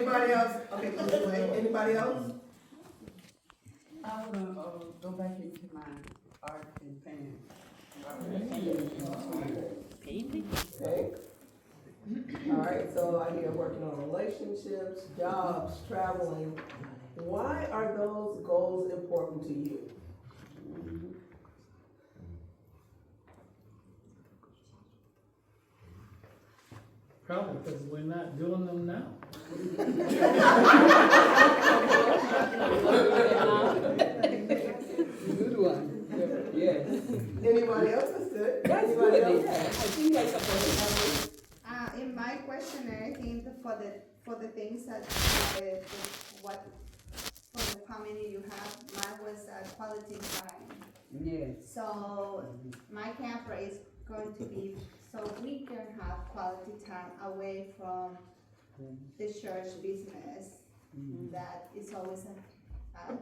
Anybody else? Okay, wait, anybody else? I wanna, go back into my art and painting. Okay. All right, so I hear working on relationships, jobs, traveling. Why are those goals important to you? Probably because we're not doing them now. Good one. Yes. Anybody else? That's good. That's Anybody good. else? I think that's a In my questionnaire, I think for the things that, what, for the family you have, mine was quality time. Yes. So my camper is going to be, so we can have quality time away from the church business that is always,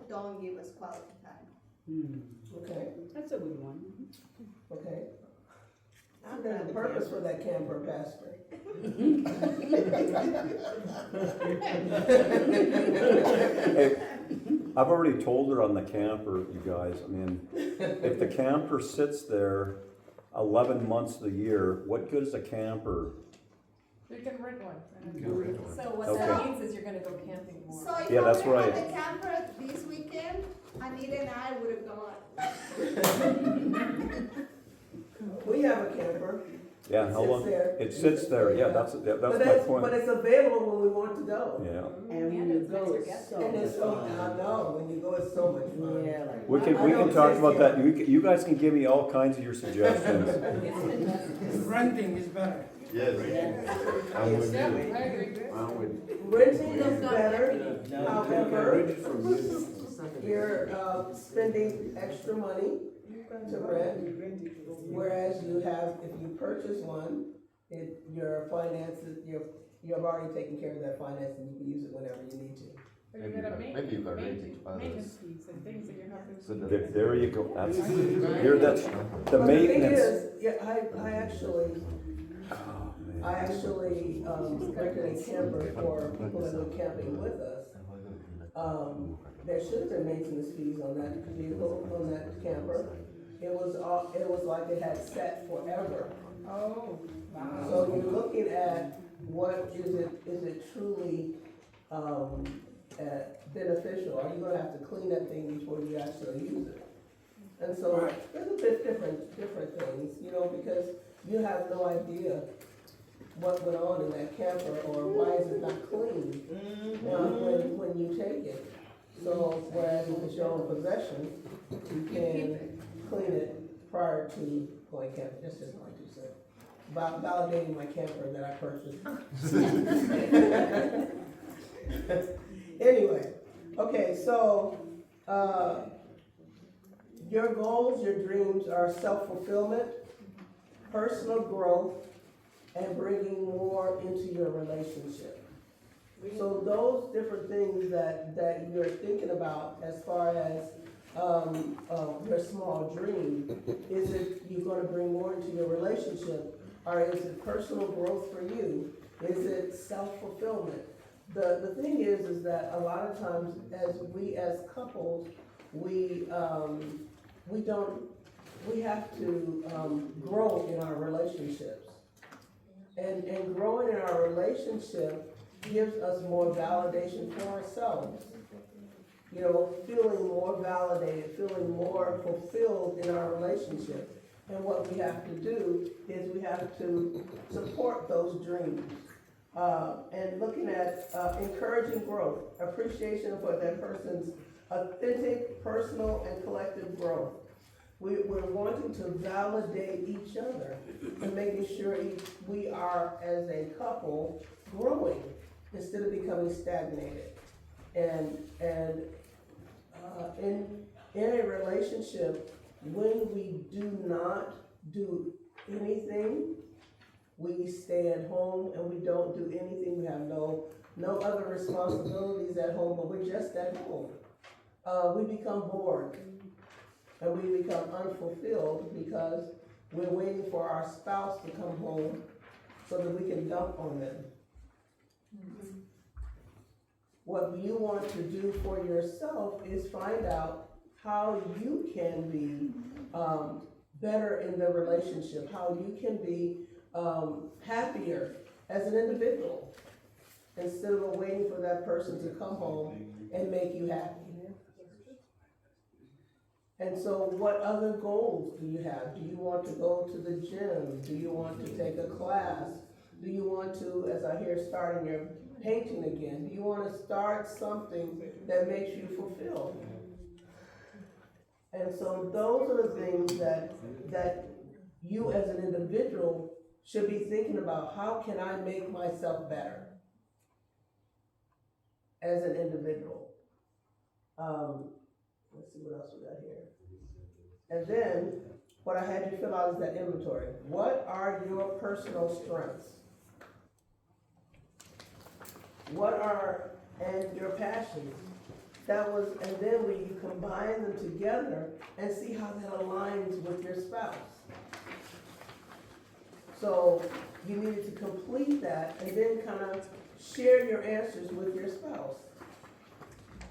don't give us quality time. Okay, That's a good one. okay. There's a purpose for that camper, Pastor. Hey, I've already told her on the camper, you guys, I mean, if the camper sits there 11 months of the year, what good is a camper? You can rent one. So what Okay. that means is you're gonna go camping more. So if Yeah, I that's were on right. the camper this weekend, Anita and I would have gone. We have a camper. Yeah, how long? It sits there, yeah, that's my But point. it's available when we want to go. Yeah, And when And you it's go, nicer it's guest so And it's so, much I fun. know, when you go, it's so much fun. Yeah, like. we can talk about that, you guys can give me all kinds of your suggestions. Renting is better. Yes. I'm with Yeah, you. I agree. I'm with you. Renting is better, however, Ready from you. you're, spending extra money to rent. Whereas you have, if you purchase one, your finances, you've already taken care of that finance and you can use it whenever you need to. Or you gotta Maybe you can rent it to others. maintenance fees and things that you have to. So There you go, that's, here, that's, the But thing maintenance. is, yeah, I actually rented a camper for people that go camping with us. There should have been maintenance fees on that vehicle, on that camper. It was like it had sat forever. Oh, wow. So you're looking at what is it truly, beneficial? Are you gonna have to clean that thing before you actually use it? And so there's a bit different things, because you have no idea what went on in that camper or why is it not clean when you take it. So whereas if it's your own possession, you can clean it prior to going camping. That's just my 2 cents. About validating my camper that I purchased. Anyway, okay, so your goals, your dreams are self-fulfillment, personal growth, and bringing more into your relationship. So those different things that you're thinking about as far as your small dream, is it you're gonna bring more into your relationship, or is it personal growth for you? Is it self-fulfillment? The thing is that a lot of times as couples, we have to grow in our relationships. And growing in our relationship gives us more validation for ourselves. Feeling more validated, feeling more fulfilled in our relationship. And what we have to do is we have to support those dreams. And looking at encouraging growth, appreciation for that person's authentic, personal, and collective growth. We're wanting to validate each other and making sure we are, as a couple, growing instead of becoming stagnated. And in a relationship, when we do not do anything, we stay at home and we don't do anything. We have no other responsibilities at home, but we're just at home. We become bored and we become unfulfilled because we're waiting for our spouse to come home so that we can dump on them. what you want to do for yourself is find out how you can be, better in the relationship, how you can be, happier as an individual, instead of waiting for that person to come home and make you happy. And so what other goals do you have? Do you want to go to the gym? Do you want to take a class? Do you want to, as I hear, starting your painting again? Do you want to start something that makes you fulfilled? And so those are the things that you as an individual should be thinking about. How can I make myself better as an individual? Let's see what else we got here. And then, what I had you fill out is that inventory. What are your personal strengths? What are, and your passions? And then when you combine them together and see how that aligns with your spouse. So, you needed to complete that and then kind of share your answers with your spouse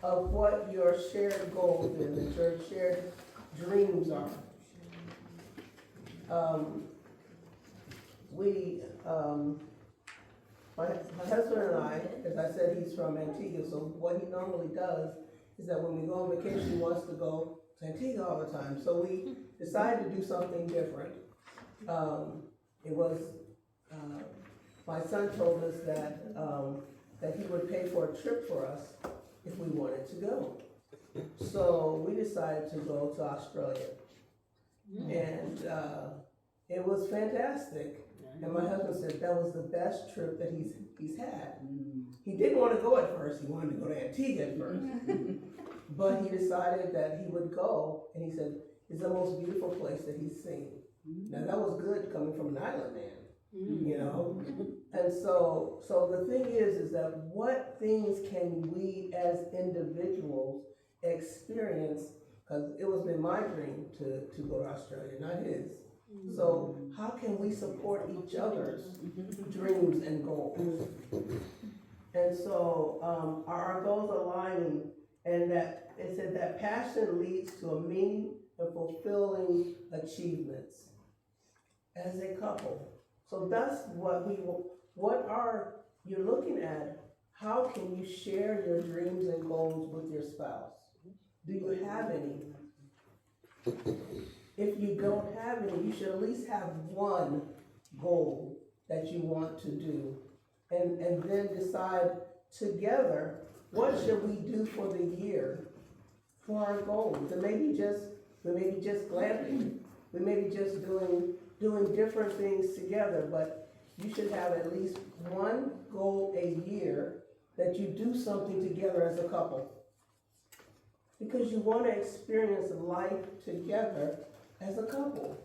of what your shared goals is, and your shared dreams are. My husband and I, as I said, he's from Antigua, so what he normally does is that when we go on vacation, he wants to go to Antigua all the time. So we decided to do something different. My son told us that he would pay for a trip for us if we wanted to go. So we decided to go to Australia. And it was fantastic. And my husband said that was the best trip that he's had. He didn't want to go at first, he wanted to go to Antigua at first. But he decided that he would go, and he said it's the most beautiful place that he's seen. Now that was good coming from an island man, you know? And so the thing is that what things can we as individuals experience, because it was been my dream to go to Australia, not his. So how can we support each other's dreams and goals? And so are our goals aligning, and that it said that passion leads to a meaning and fulfilling achievements as a couple. So that's what are you looking at? How can you share your dreams and goals with your spouse? Do you have any? If you don't have any, you should at least have one goal that you want to do. And then decide together, what should we do for the year for our goals? And we may be just glamping. We may be just doing different things together, but you should have at least one goal a year that you do something together as a couple. Because you want to experience life together as a couple.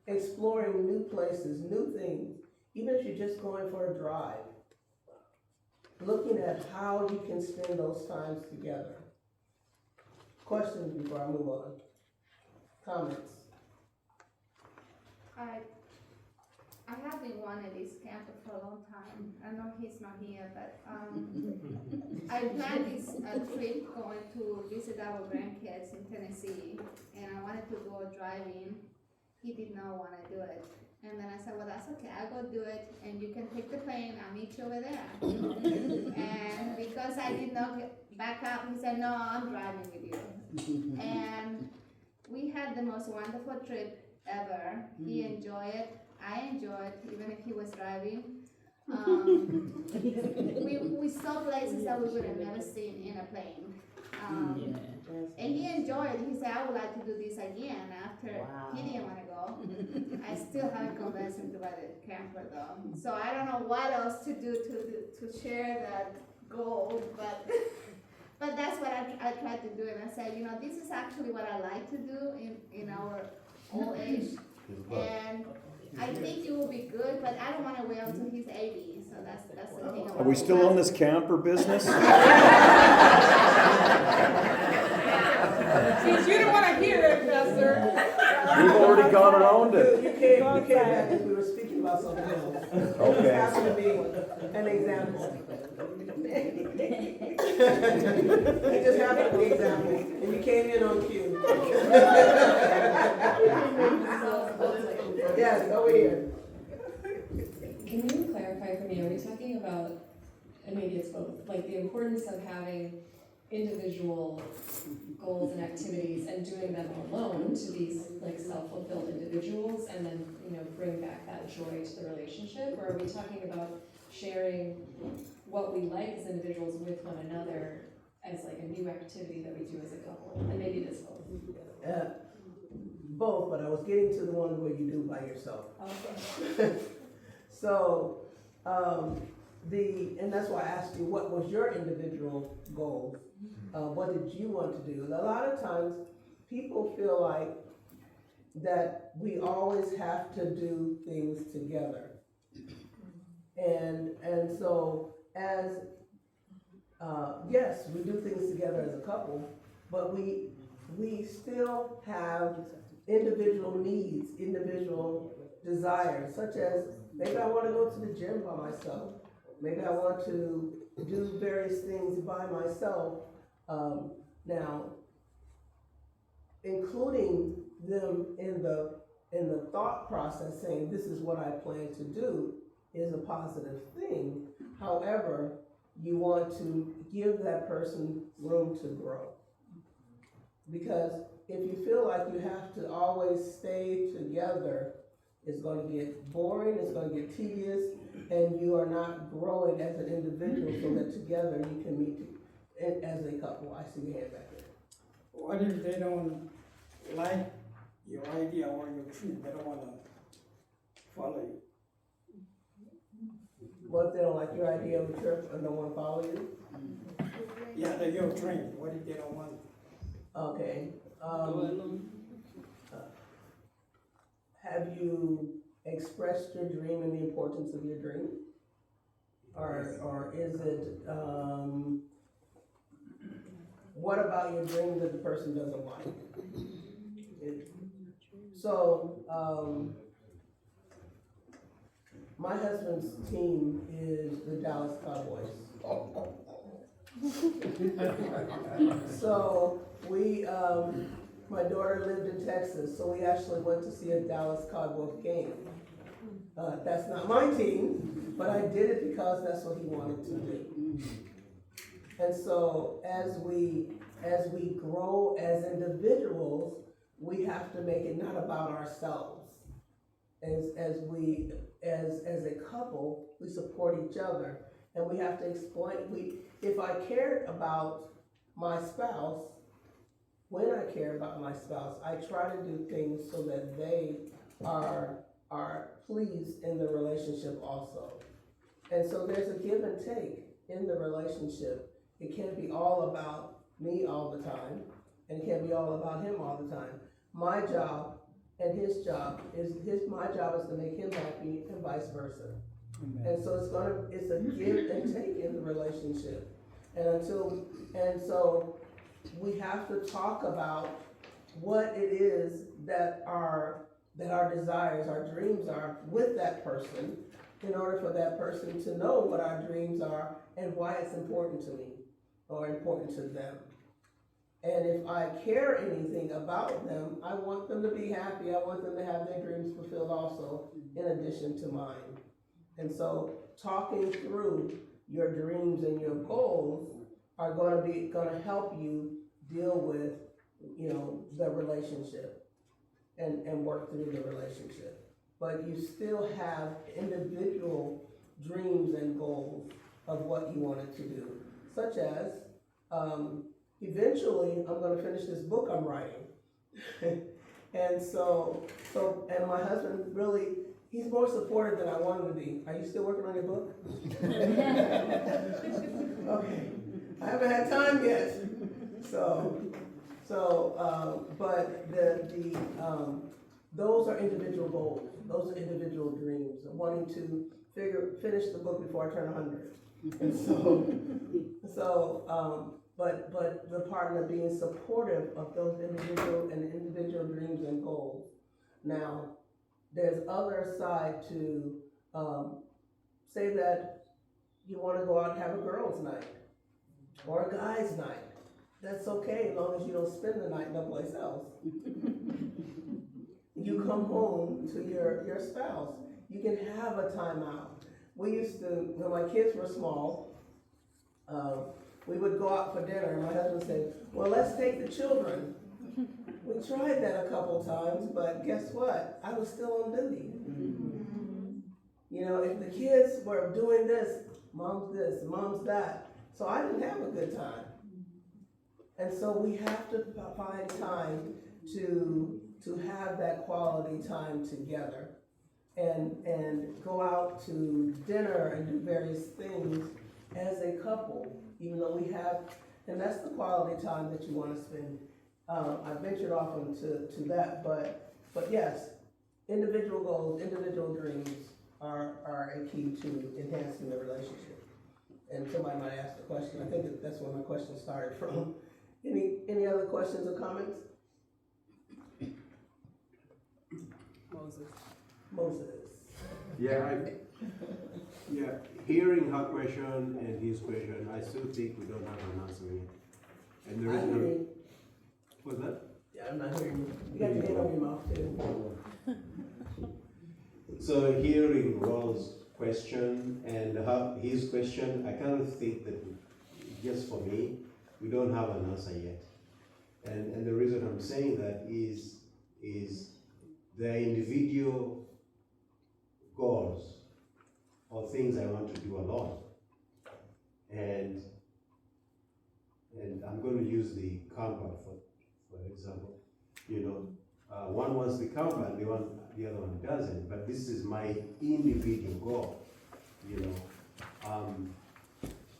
Exploring new places, new things, even if you're just going for a drive. Looking at how you can spend those times together. Questions before I move on? Comments? I have been wanting this camper for a long time. I know he's not here, but I planned this trip going to visit our grandkids in Tennessee, and I wanted to go driving. He did not want to do it. And then I said, well, that's okay, I'll go do it, and you can take the plane, I'll meet you over there. And because I did not get back up, he said, no, I'm driving with you. And we had the most wonderful trip ever. He enjoyed it, I enjoyed, even if he was driving. We saw places that we would have never seen in a plane. And he enjoyed it. He said, I would like to do this again after he didn't want to go. I still haven't convinced him to buy the camper though. So I don't know what else to do to share that goal, but that's what I tried to do. And I said, you know, this is actually what I like to do in our old age. And I think it will be good, but I don't want to wait until he's 80. So that's the thing. Are we still in this camper business? Since you didn't wanna hear it, Pastor. We've already gone around it. You came back as we were speaking about something else. Okay. This happened to be an example. It just happened to be example, and you came in on cue. Yes, over here. Can you clarify for me, are we talking about, and maybe it's both, like the importance of having individual goals and activities and doing them alone to be like self-fulfilled individuals and then, bring back that joy to the relationship? Or are we talking about sharing what we like as individuals with one another as like a new activity that we do as a couple? And maybe it is both. Both, but I was getting to the one where you do by yourself. Okay. So, and that's why I asked you, what was your individual goal? What did you want to do? And a lot of times, people feel like that we always have to do things together. And so, yes, we do things together as a couple, but we still have individual needs, individual desires, such as maybe I want to go to the gym by myself. Maybe I want to do various things by myself. Now, including them in the thought process, saying this is what I plan to do, is a positive thing. However, you want to give that person room to grow. Because if you feel like you have to always stay together, it's going to get boring, it's going to get tedious, and you are not growing as an individual so that together you can meet as a couple. I see your hand back there. What if they don't like your idea or your dream? They don't want to follow you. What if they don't like your idea of a trip and don't want to follow you? Yeah, they're your dream. What if they don't want? Okay. Have you expressed your dream and the importance of your dream? Or is it, what about your dream that the person doesn't like? My husband's team is the Dallas Cowboys. So we, my daughter lived in Texas, so we actually went to see a Dallas Cowboys game. That's not my team, but I did it because that's what he wanted to do. And so as we grow as individuals, we have to make it not about ourselves. As a couple, we support each other, and we have to explain. If I cared about my spouse, when I care about my spouse, I try to do things so that they are pleased in the relationship also. And so there's a give and take in the relationship. It can't be all about me all the time, and it can't be all about him all the time. My job and his job my job is to make him happy, and vice versa. And so it's a give and take in the relationship. And so we have to talk about what it is that our desires, our dreams are with that person, in order for that person to know what our dreams are and why it's important to me or important to them. And if I care anything about them, I want them to be happy. I want them to have their dreams fulfilled also, in addition to mine. And so talking through your dreams and your goals are going to help you deal with, the relationship and work through the relationship. But you still have individual dreams and goals of what you wanted to do, such as, eventually I'm going to finish this book I'm writing. And and my husband really, he's more supportive than I want him to be. Are you still working on your book? Okay. I haven't had time yet. But those are individual goals. Those are individual dreams. Wanting to finish the book before I turn 100. And but the partner being supportive of those individual dreams and goals. Now, there's other side to, say that you want to go out and have a girls' night. or a guy's night. That's okay, as long as you don't spend the night no place else. You come home to your spouse. You can have a timeout. We used to, when my kids were small, we would go out for dinner, and my husband said, well, let's take the children. We tried that a couple times, but guess what? I was still on duty. You know, if the kids were doing this, mom's that. So I didn't have a good time. And so we have to find time to have that quality time together and go out to dinner and do various things as a couple, even though we have, and that's the quality time that you want to spend. I ventured off into that, but yes, individual goals, individual dreams are a key to enhancing the relationship. And somebody might ask the question, I think that's where my question started from. Any other questions or comments? Moses. Yeah, hearing her question and his question, I still think we don't have an answer yet. And there is I'm no, hearing, what's that? yeah, I'm not hearing you. You got your hand on your mouth too. So hearing Ron's question and his question, I kind of think that just for me, we don't have an answer yet. And the reason I'm saying that is the individual goals or things I want to do alone. And I'm going to use the camper for example. You know, one wants the camper and the other one doesn't. But this is my individual goal. You know,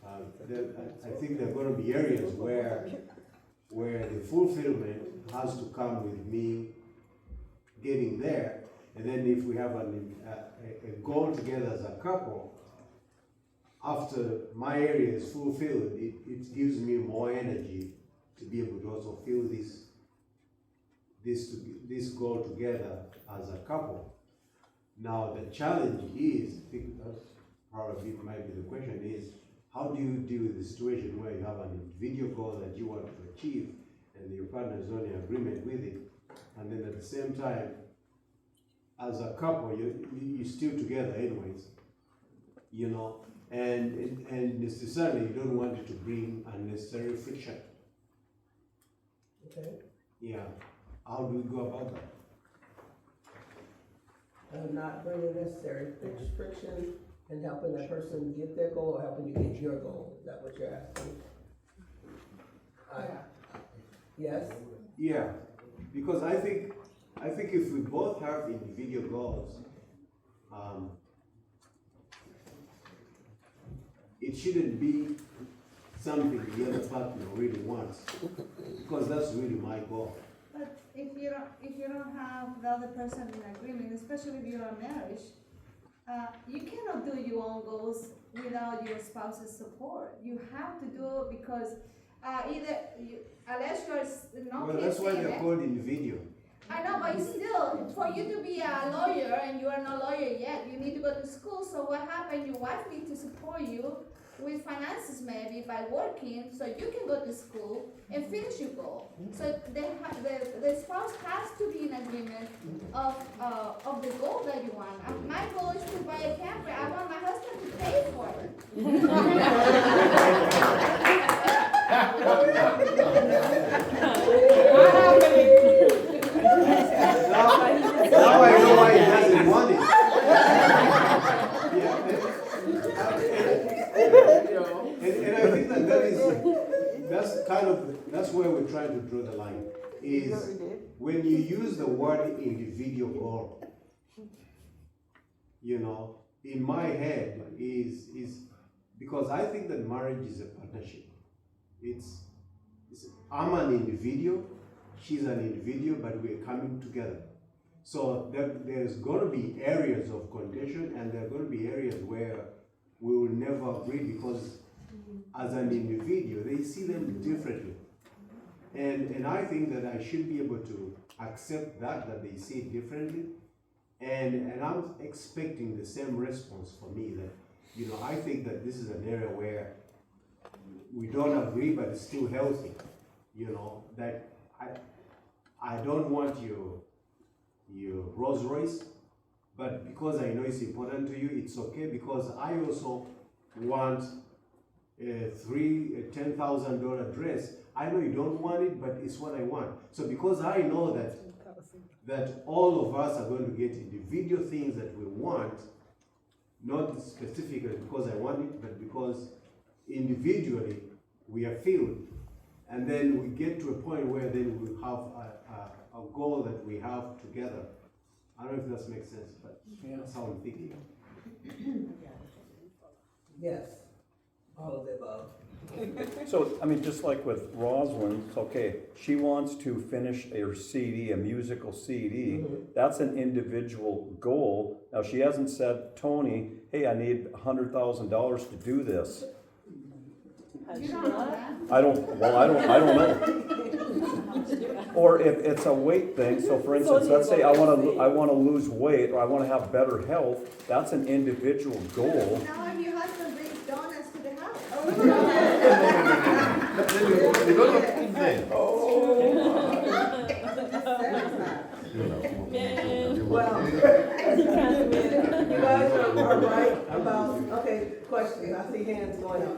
I think there are going to be areas where the fulfillment has to come with me getting there, and then if we have a goal together as a couple, after my area is fulfilled, it gives me more energy to be able to also fill this goal together as a couple. Now the challenge is, I think that's probably might be the question is, how do you deal with the situation where you have an individual goal that you want to achieve and your partner is not in agreement with it, and then at the same time, as a couple, you're still together anyways, you know, and necessarily you don't want it to bring unnecessary friction. Okay. Yeah, how do we go about that? Not bringing necessary friction and helping that person get their goal or helping you get your goal. Is that what you're asking? Yes? Yeah, because I think if we both have individual goals, it shouldn't be something the other partner really wants, because that's really my goal. But if you don't have the other person in agreement, especially if you're in marriage, you cannot do your own goals without your spouse's support. You have to do it because unless you're not. Well, that's why they're called individual. I know, but still, for you to be a lawyer and you are not a lawyer yet, you need to go to school. So what happened? Your wife needs to support you with finances, maybe by working, so you can go to school and finish your goal. So the spouse has to be in agreement of the goal that you want. My goal is to buy a camper. I want my husband to pay for it. Now I know why he doesn't want it. And I think that's where we're trying to draw the line. Is when you use the word individual goal, you know, in my head is because I think that marriage is a partnership. I'm an individual, she's an individual, but we're coming together. So there's going to be areas of contention, and there are going to be areas where we will never agree because as an individual, they see them differently. And I think that I should be able to accept that they see it differently. And I'm expecting the same response for me that, you know, I think that this is an area where we don't agree, but it's still healthy. You know, that I don't want your Rolls Royce, but because I know it's important to you, it's okay, because I also want a $10,000 dress. I know you don't want it, but it's what I want. So because I know that all of us are going to get individual things that we want, not specifically because I want it, but because individually we are filled. And then we get to a point where then we have a goal that we have together. I don't know if that makes sense, but that's how I'm thinking. Yes, all of the above. So, I mean, just like with Rosalind, it's okay, she wants to finish a CD, a musical CD, that's an individual goal. Now, she hasn't said, Tony, hey, I need $100,000 to do this. You don't know that? I don't know. Or if it's a weight thing, so for instance, let's say I wanna lose weight, or I wanna have better health, that's an individual goal. Now if your husband brings donuts to the house. Well, you guys are right about, okay, question, I see hands going up.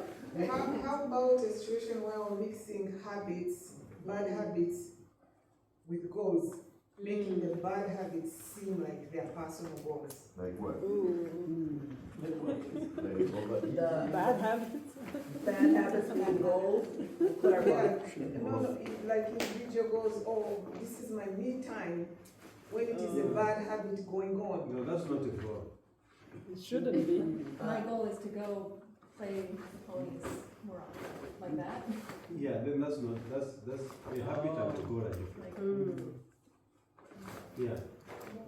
How about a situation where we're mixing habits, bad habits with goals, making the bad habits seem like their personal goals? Like what? The Bad habits? bad habits being goals, clarify. No, like individual goals, oh, this is my me time, when it is a bad habit going on. No, that's not a goal. It shouldn't be. My goal is to go play the police more often, like that. Yeah, then that's a habit and a goal are different. Yeah.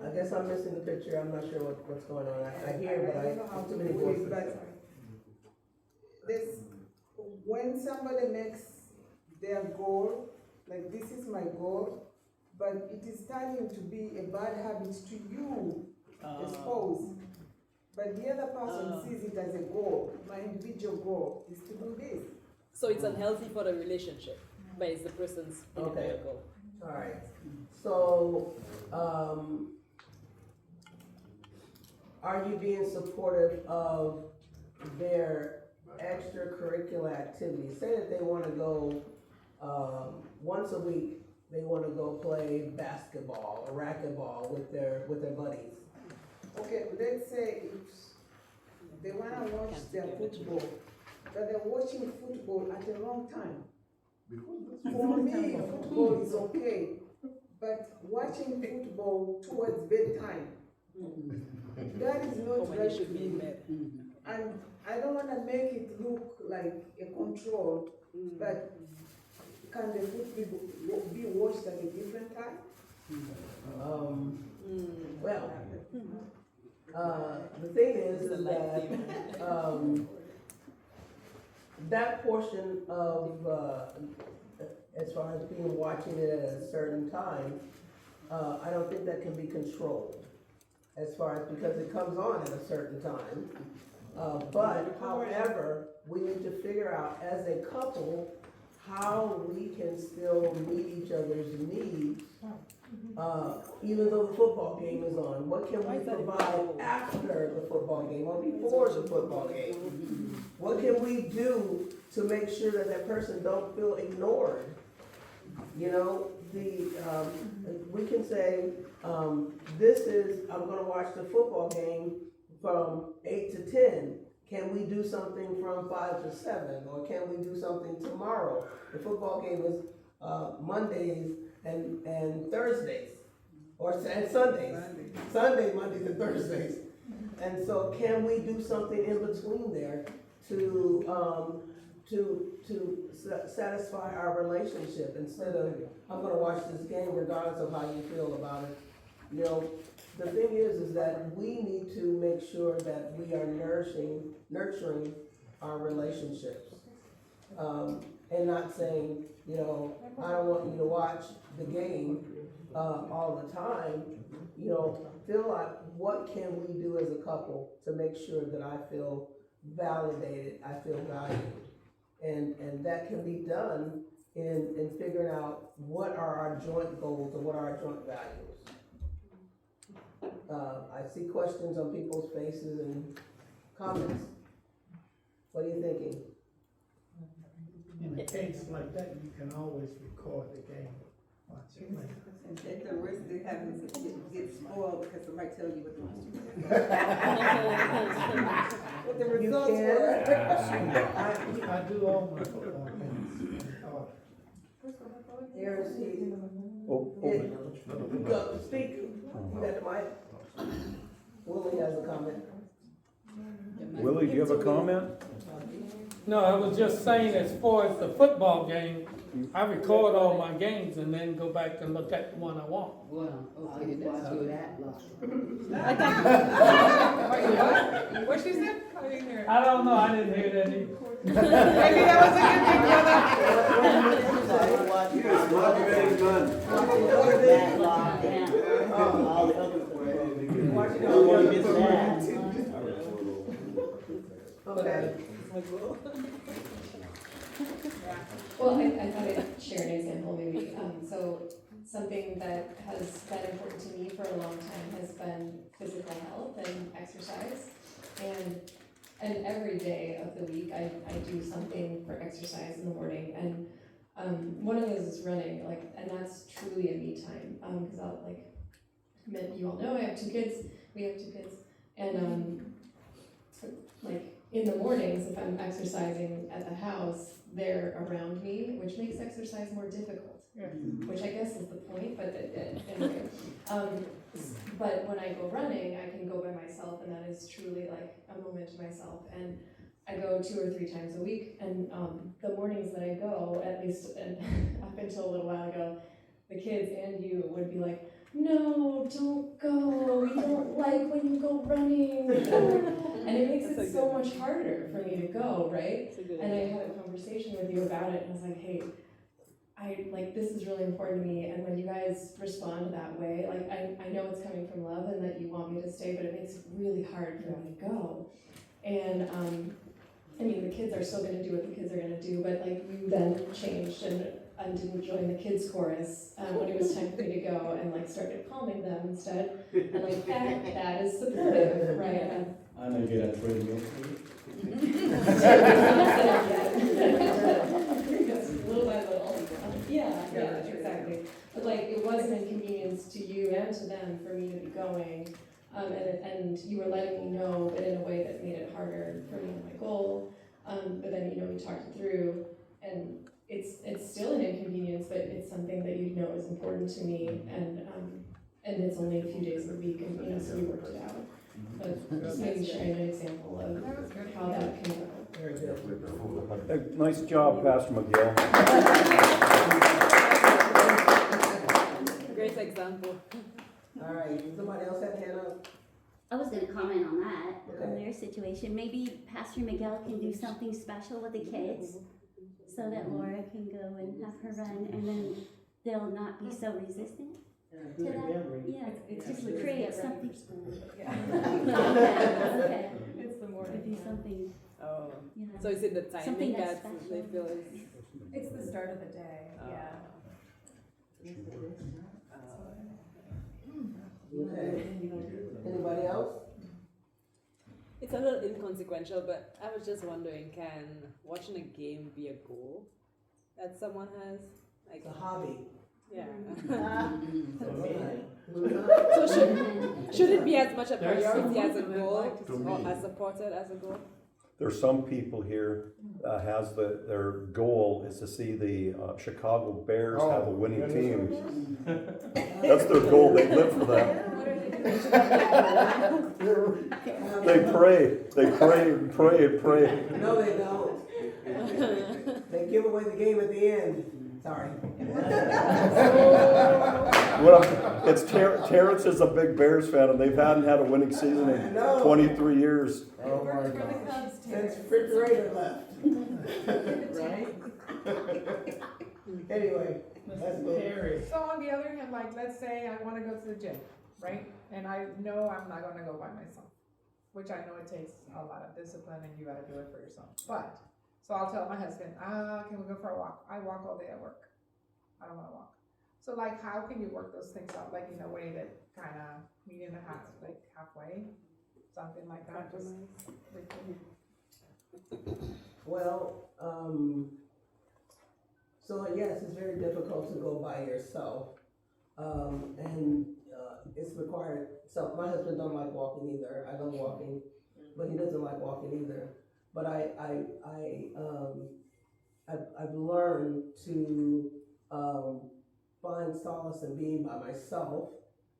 I guess I'm missing the picture, I'm not sure what's going on, I hear, but don't know how I, to too many put it, voices. but this, when somebody makes their goal, like this is my goal, but it is turning to be a bad habit to you, suppose. But the other person sees it as a goal, my individual goal is to do this. So it's unhealthy for the relationship, but it's the person's individual goal. Alright, so, are you being supportive of their extracurricular activities? Say that they wanna go, once a week, they wanna go play basketball or racquetball with their buddies. Okay, let's say if they wanna watch their football, but they're watching football at a wrong time. For me, football is okay, but watching football towards bedtime, that is not right to me. And I don't wanna make it look like a control, but can the football be watched at a different time? Well, the thing is that, that portion of, as far as being watching it at a certain time, I don't think that can be controlled. As far as, because it comes on at a certain time. But however, we need to figure out as a couple, how we can still meet each other's needs, even though the football game is on. What can we provide after the football game or before the football game? What can we do to make sure that that person don't feel ignored? You know, we can say, I'm gonna watch the football game from 8 to 10. Can we do something from 5 to 7? Or can we do something tomorrow? The football game is Mondays and Thursdays, and Sundays. Sunday, Mondays, and Thursdays. And so can we do something in between there to satisfy our relationship instead of, I'm gonna watch this game regardless of how you feel about it. You know, the thing is that we need to make sure that we are nurturing our relationships. And not saying, you know, I don't want you to watch the game, all the time. You know, feel like, what can we do as a couple to make sure that I feel validated, I feel valued? And that can be done in figuring out what are our joint goals and what are our joint values. I see questions on people's faces and comments. What are you thinking? In a case like that, you can always record the game, watch it later. And take the risk of having to get spoiled because somebody tells you what the You results can. were. I do all my football games. Here's he. Oh, Go, speak. You got the mic? Willie has a comment. Willie, do you have a comment? No, I was just saying, as far as the football game, I record all my games and then go back and look at the one I want. Well, okay, that's good. What she said? I didn't hear it. I don't know, I didn't hear that either. Maybe that was a good thing, brother. Yes, motivating Okay. Well, I thought I'd share an example maybe. So something that has been important to me for a long time has been physical health and exercise. And every day of the week, I do something for exercise in the morning. And one of those is running, and that's truly a me time. Because you all know I have 2 kids. We have 2 kids. And in the mornings, if I'm exercising at the house, they're around me, which makes exercise more difficult. Which I guess is the point, but anyway. But when I go running, I can go by myself, and that is truly a moment to myself. And I go 2 or 3 times a week, and the mornings that I go, at least up until a little while ago, the kids and you would be like, no, don't go, we don't like when you go running. And it makes it so much harder for me to go, right? And I had a conversation with you about it, and I was like, hey, this is really important to me, and when you guys respond that way, I know it's coming from love and that you want me to stay, but it makes it really hard for me to go. And the kids are still gonna do what the kids are gonna do, but you then changed and didn't join the kids chorus when it was time for me to go, and started calming them instead. And that is supportive, right? I'm gonna get a treadmill. Little by little. Yeah, exactly. But it was an inconvenience to you and to them for me to be going. And you were letting me know, but in a way that made it harder for me and my goal. But then, we talked it through, and it's still an inconvenience, but it's something that you know is important to me, and it's only a few days a week, and so we worked it out. But just maybe sharing an example of how that can go. Nice job, Pastor McGill. Great example. All right, somebody else had a hand up? I was gonna comment on that, on Okay. their situation. Maybe Pastor Miguel can do something special with the kids so that Laura can go and have her run, and then they'll not be so resistant to that. Yeah, it's just create something. Okay. It's the morning. Could do something, Oh. you So know. is it the timing Something that's that special. they feel is? It's the start of the day, yeah. Okay. Anybody else? It's a little inconsequential, but I was just wondering, can watching a game be a goal that someone has? It's a hobby. Yeah. Okay. So should it be as much a There's priority as a someone that goal, like to or see. as supported as a goal? There's some people here their goal is to see the Chicago Bears have a winning team. That's their goal. They live for that. They pray. No, they don't. They give away the game at the end. Sorry. Well, it's Terrence is a big Bears fan, and they hadn't had a winning season in No. 23 years. Oh my God. Since refrigerator left. Right? Anyway, that's good. So on the other hand, let's say I wanna go to the gym, right? And I know I'm not gonna go by myself, which I know it takes a lot of discipline and you gotta do it for yourself. But, So I'll tell my husband, can we go for a walk? I walk all day at work. I don't wanna walk. So like, how can you work those things out, like in a way that kinda meet in the half, like halfway? Something like that, just. Well, so yes, it's very difficult to go by yourself. It's required, so my husband don't like walking either. I love walking, but he doesn't like walking either. But I've learned to find solace in being by myself.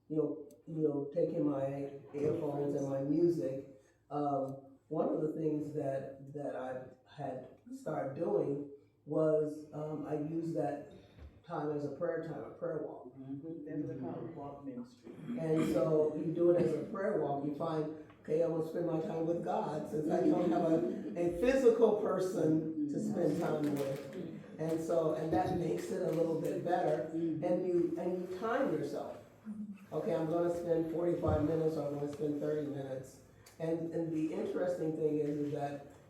You know, taking my earphones and my music. One of the things that I had started doing was I used that time as a prayer walk. Then they call it walk ministry. And so you do it as a prayer walk. You find, okay, I'm gonna spend my time with God since I don't have a physical person to spend time with. And that makes it a little bit better. And you time yourself. Okay, I'm gonna spend 45 minutes or I'm gonna spend 30 minutes. And the interesting thing is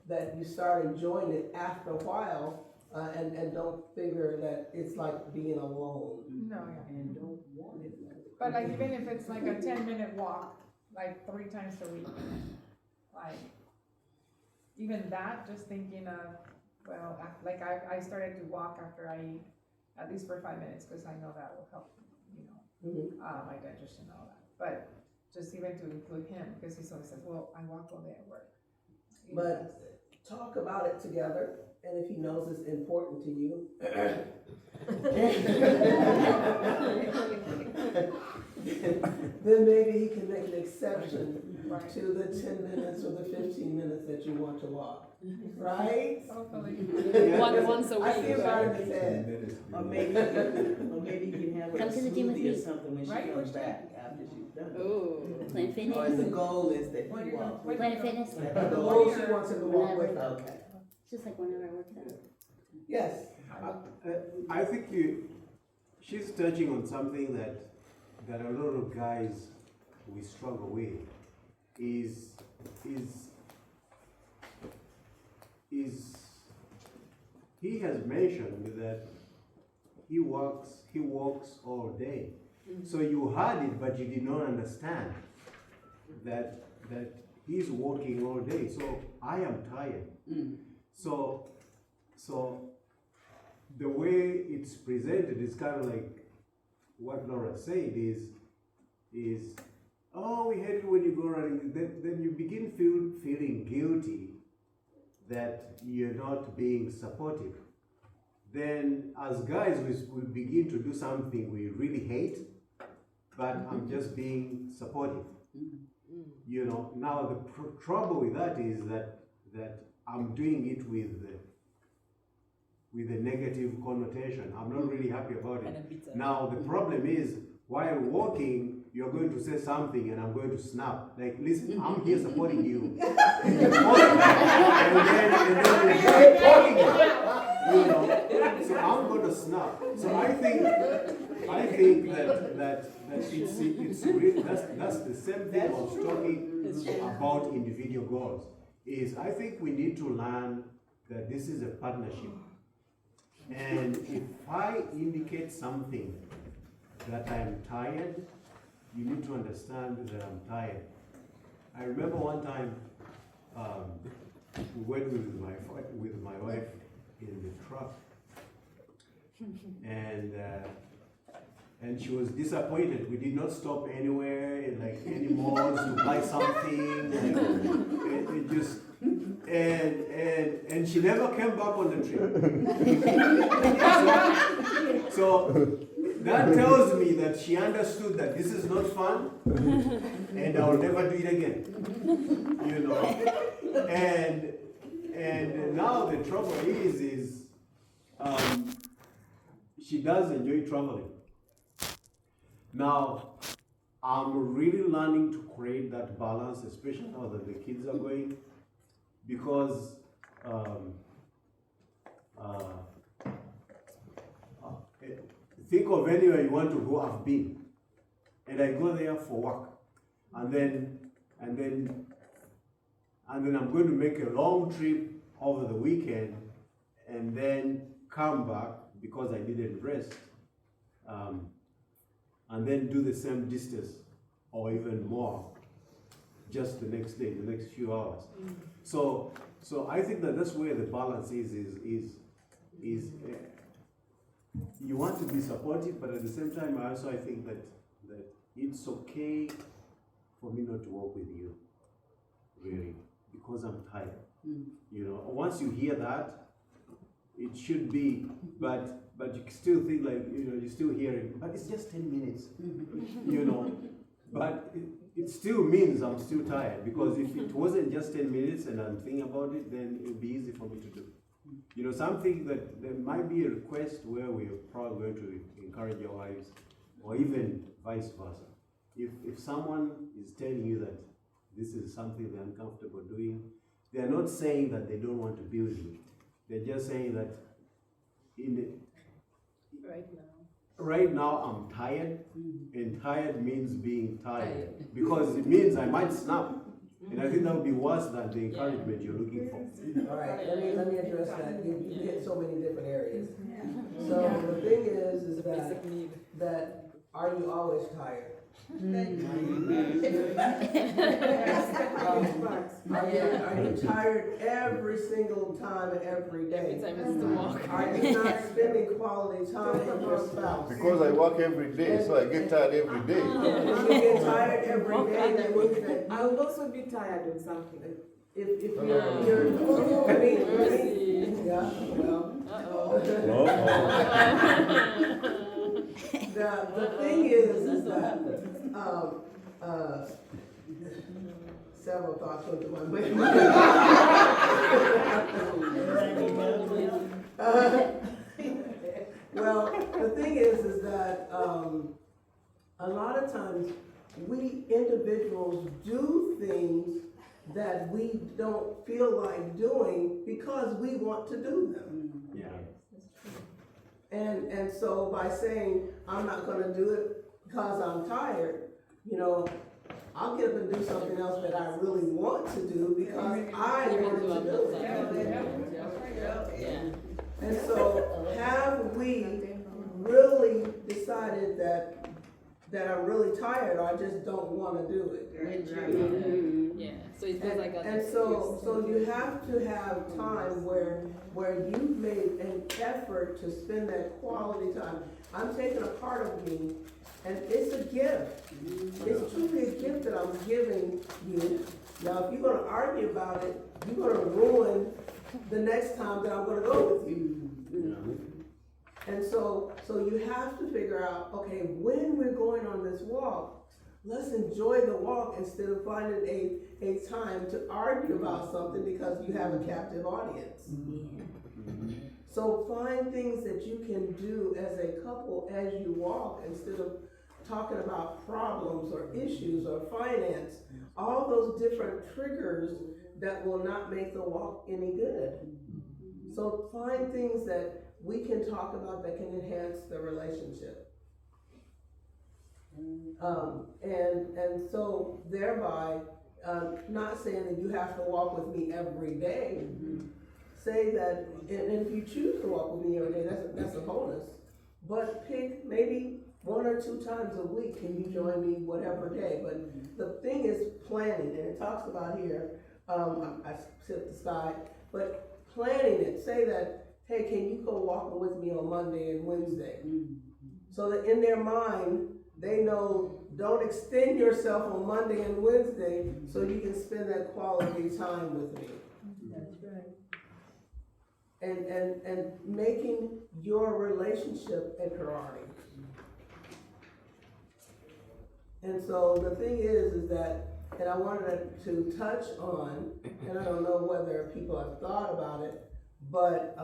that you start enjoying it after a while, and don't figure that it's like being alone. No, yeah. And don't want it. But like, even if it's like a 10-minute walk, like 3 times a week, like, even that, just thinking of, well, like I started to walk after I eat, at least for 5 minutes, because I know that will help, my digestion and all that. But just even to include him, because he always says, well, I walk all day at work. But talk about it together, and if he knows it's important to you, then maybe he can make an exception to the 10 minutes or the 15 minutes that you want to walk. Right? Once a week. I see about his head. Or maybe you can have a Come to the gym with smoothie or me. something when she comes back after she's done. Ooh. Planet Fitness. Or the goal is that you walk. Planet Fitness. The whole she wants to go walk with her. Okay. It's just like whenever I work out. Yes. I think she's touching on something that a lot of guys we struggle with is he has mentioned that he walks all day. So you heard it, but you did not understand that he's walking all day. So I am tired. So the way it's presented is kind of like what Laura said is oh, we hate it when you go running. Then you begin feeling guilty that you're not being supportive. Then as guys, we begin to do something we really hate, but I'm just being supportive. You know, now the trouble with that is that I'm doing it with a negative connotation. I'm not really happy about it. Now the problem is, while walking, you're going to say something and I'm going to snap. Like, listen, I'm here supporting you. And then you're talking, you know. So I'm going to snap. So I think that it's really, that's the same thing I was talking about individual goals. Is I think we need to learn that this is a partnership. And if I indicate something that I am tired, you need to understand that I'm tired. I remember one time we went with my wife in the truck, and she was disappointed. We did not stop anywhere, like any malls to buy something. It just and she never came back on the trip. So that tells me that she understood that this is not fun, and I will never do it again. You know, and now the trouble is she does enjoy traveling. Now, I'm really learning to create that balance, especially now that the kids are going, because think of anywhere you want to go. I've been, and I go there for work, and then I'm going to make a long trip over the weekend, and then come back because I didn't rest, and then do the same distance or even more just the next day, the next few hours. So I think that that's where the balance is you want to be supportive, but at the same time, I think that it's okay for me not to work with you, really, because I'm tired. You know, once you hear that, it should be, but you still think like, you know, you're still hearing, but it's just 10 minutes, you know, but it still means I'm still tired, because if it wasn't just 10 minutes and I'm thinking about it, then it would be easy for me to do. You know, something that there might be a request where we're probably going to encourage your wives, or even vice versa. If someone is telling you that this is something they're uncomfortable doing, they're not saying that they don't want to be with you. They're just saying that right now I'm tired, and tired means being tired, because it means I might snap. And I think that would be worse than the encouragement you're looking for. All right, let me address that. You hit so many different areas. So the thing is that are you always tired? Are you tired every single time and every day? Are you not spending quality time with your spouse? Because I work every day, so I get tired every day. If you get tired every day, then what do you think? I would also be tired of something. If you're, I mean, yeah, well. The thing is that, several thoughts went to my brain. Well, the thing is that, a lot of times we individuals do things that we don't feel like doing because we want to do them. Yeah. And so by saying, I'm not gonna do it because I'm tired, you know, I'll get up and do something else that I really want to do because I want to do it. And so have we really decided that I'm really tired, or I just don't wanna do it? Yeah, so it feels like And so you have to have time where you've made an effort to spend that quality time. I'm taking a part of me, and it's a gift. It's truly a gift that I'm giving you. Now, if you're gonna argue about it, you're gonna ruin the next time that I'm gonna go with you. And so you have to figure out, okay, when we're going on this walk, let's enjoy the walk instead of finding a time to argue about something because you have a captive audience. So find things that you can do as a couple as you walk instead of talking about problems or issues or finance, all those different triggers that will not make the walk any good. So find things that we can talk about that can enhance the relationship. And so thereby, not saying that you have to walk with me every day. Say that, and if you choose to walk with me every day, that's a bonus. But pick maybe 1 or 2 times a week, can you join me whatever day? But the thing is planning, and it talks about here, I set the side, but planning it, say that, hey, can you go walking with me on Monday and Wednesday? So that in their mind, they know, don't extend yourself on Monday and Wednesday so you can spend that quality time with me. That's right. And making your relationship a priority. And so the thing is that, and I wanted to touch on, and I don't know whether people have thought about it, but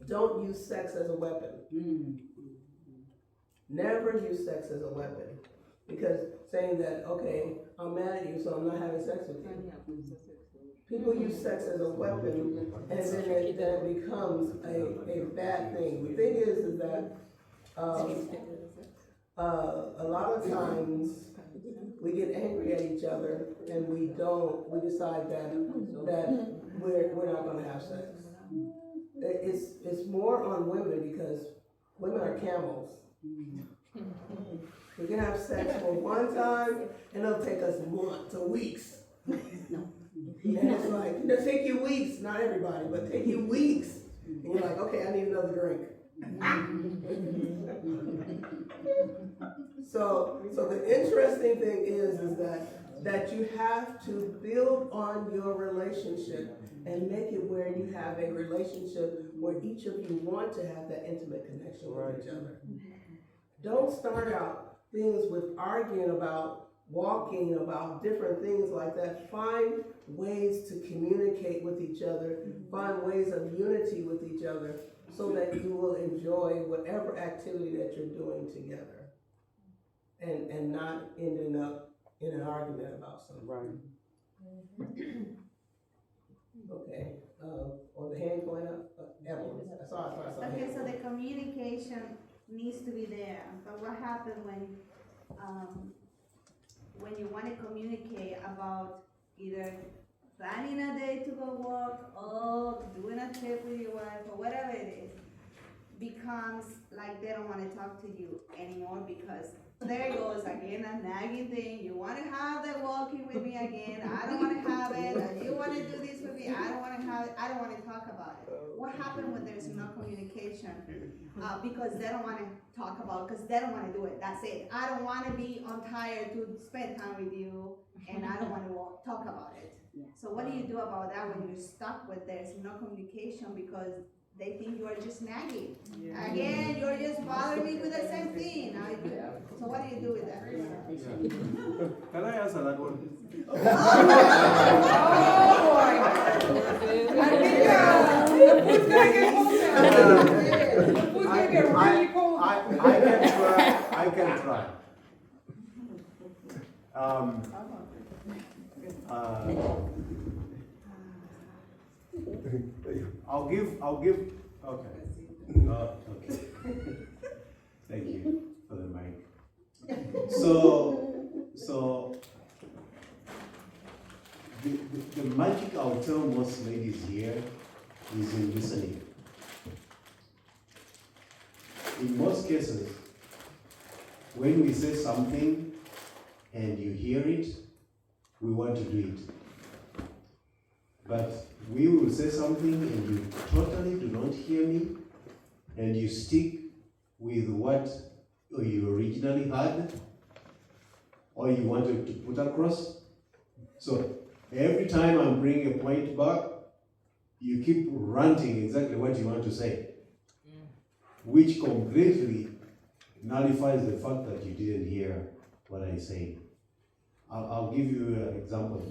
don't use sex as a weapon. Never use sex as a weapon. Because saying that, okay, I'm mad at you, so I'm not having sex with you. People use sex as a weapon, and then it becomes a bad thing. The thing is that a lot of times we get angry at each other, and we decide that we're not gonna have sex. it's more on women because women are camels. We can have sex for one time and it'll take us months or weeks. And it's like, it'll take you weeks, not everybody, but take you weeks. And you're like, okay, I need another drink. So the interesting thing is that you have to build on your relationship and make it where you have a relationship where each of you want to have that intimate connection with each other. Don't start out things with arguing about walking, about different things like that. Find ways to communicate with each other, find ways of unity with each other so that you will enjoy whatever activity that you're doing together. And not ending up in an argument about something. Right. Okay, or the hand going up, Evelyn, I saw Okay, hand. so the communication needs to be there, but what happens when you want to communicate about either planning a day to go walk or doing a trip with your wife or whatever it is, becomes like they don't want to talk to you anymore because there goes again a nagging thing. You want to have that walking with me again. I don't want to have it. And you want to do this with me. I don't want to have it. I don't want to talk about it. What happens when there's no communication? Because they don't want to talk about, because they don't want to do it. That's it. I don't want to be tired to spend time with you, and I don't want to talk about it. So what do you do about that when you're stuck with there's no communication because they think you are just nagging? Again, you're just bothering me with the same thing. So what do you do with that? Can I answer that one? Oh boy. I think the food's gonna get cold now. The food's gonna get really cold. I can try. I'll give, okay. Okay. Thank you for the mic. So, the magic I'll tell most ladies here is in listening. In most cases, when we say something and you hear it, we want to do it. But we will say something and you totally do not hear me, and you stick with what you originally had or you wanted to put across. So every time I'm bringing a point back, you keep ranting exactly what you want to say, which completely nullifies the fact that you didn't hear what I said. I'll give you an example.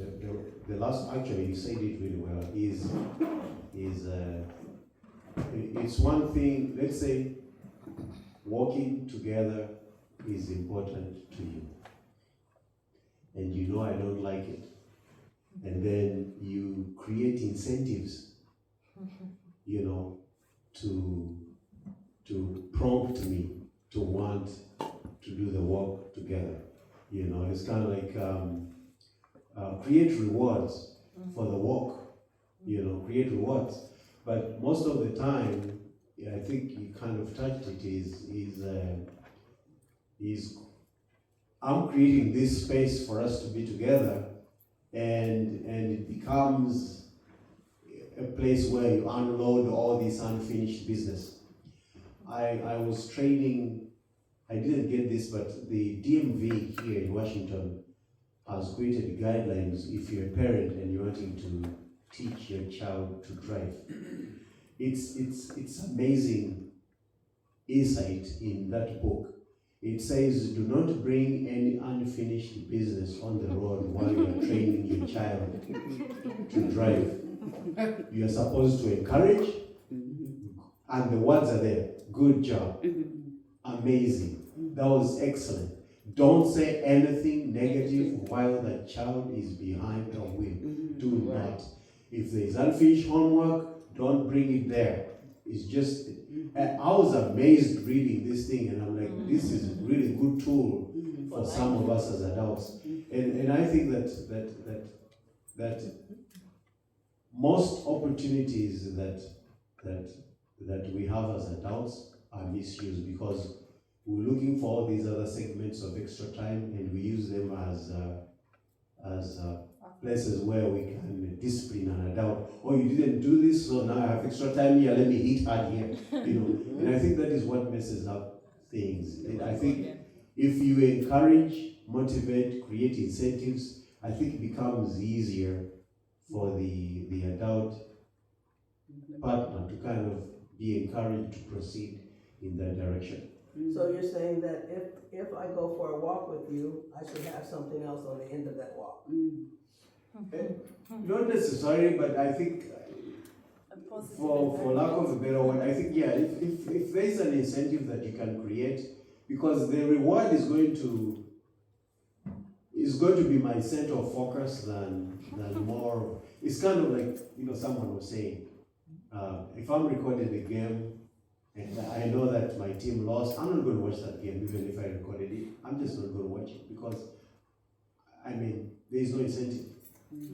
The last, actually, you said it really well, it's one thing, let's say, working together is important to you. And you know I don't like it. And then you create incentives, you know, to prompt me to want to do the work together. You know, it's kind of like create rewards for the work. You know, create rewards. But most of the time, I think you kind of touched it. Is I'm creating this space for us to be together, and it becomes a place where you unload all this unfinished business. I was training. I didn't get this, but the DMV here in Washington has created guidelines if you're a parent and you're wanting to teach your child to drive. It's amazing insight in that book. It says, do not bring any unfinished business on the road while you are training your child to drive. You are supposed to encourage, and the words are there. Good job. Amazing. That was excellent. Don't say anything negative while the child is behind the wheel. Do not. If there is unfinished homework, don't bring it there. It's just, I was amazed reading this thing, and I'm like, this is a really good tool for some of us as adults. And I think that most opportunities that that we have as adults are misused, because we're looking for all these other segments of extra time and we use them as places where we can discipline an adult. Oh, you didn't do this, so now I have extra time here, let me hit hard here. You know, and I think that is what messes up things. And I think if you encourage, motivate, create incentives, I think it becomes easier for the adult partner to kind of be encouraged to proceed in that direction. So you're saying that if I go for a walk with you, I should have something else on the end of that walk? Not necessarily, but I think for lack of a better word, I think, yeah, if there's an incentive that you can create, because the reward is going to be my center of focus than more. It's kind of like, you know, someone was saying, if I'm recording a game and I know that my team lost, I'm not going to watch that game even if I recorded it. I'm just not going to watch it because, I mean, there is no incentive.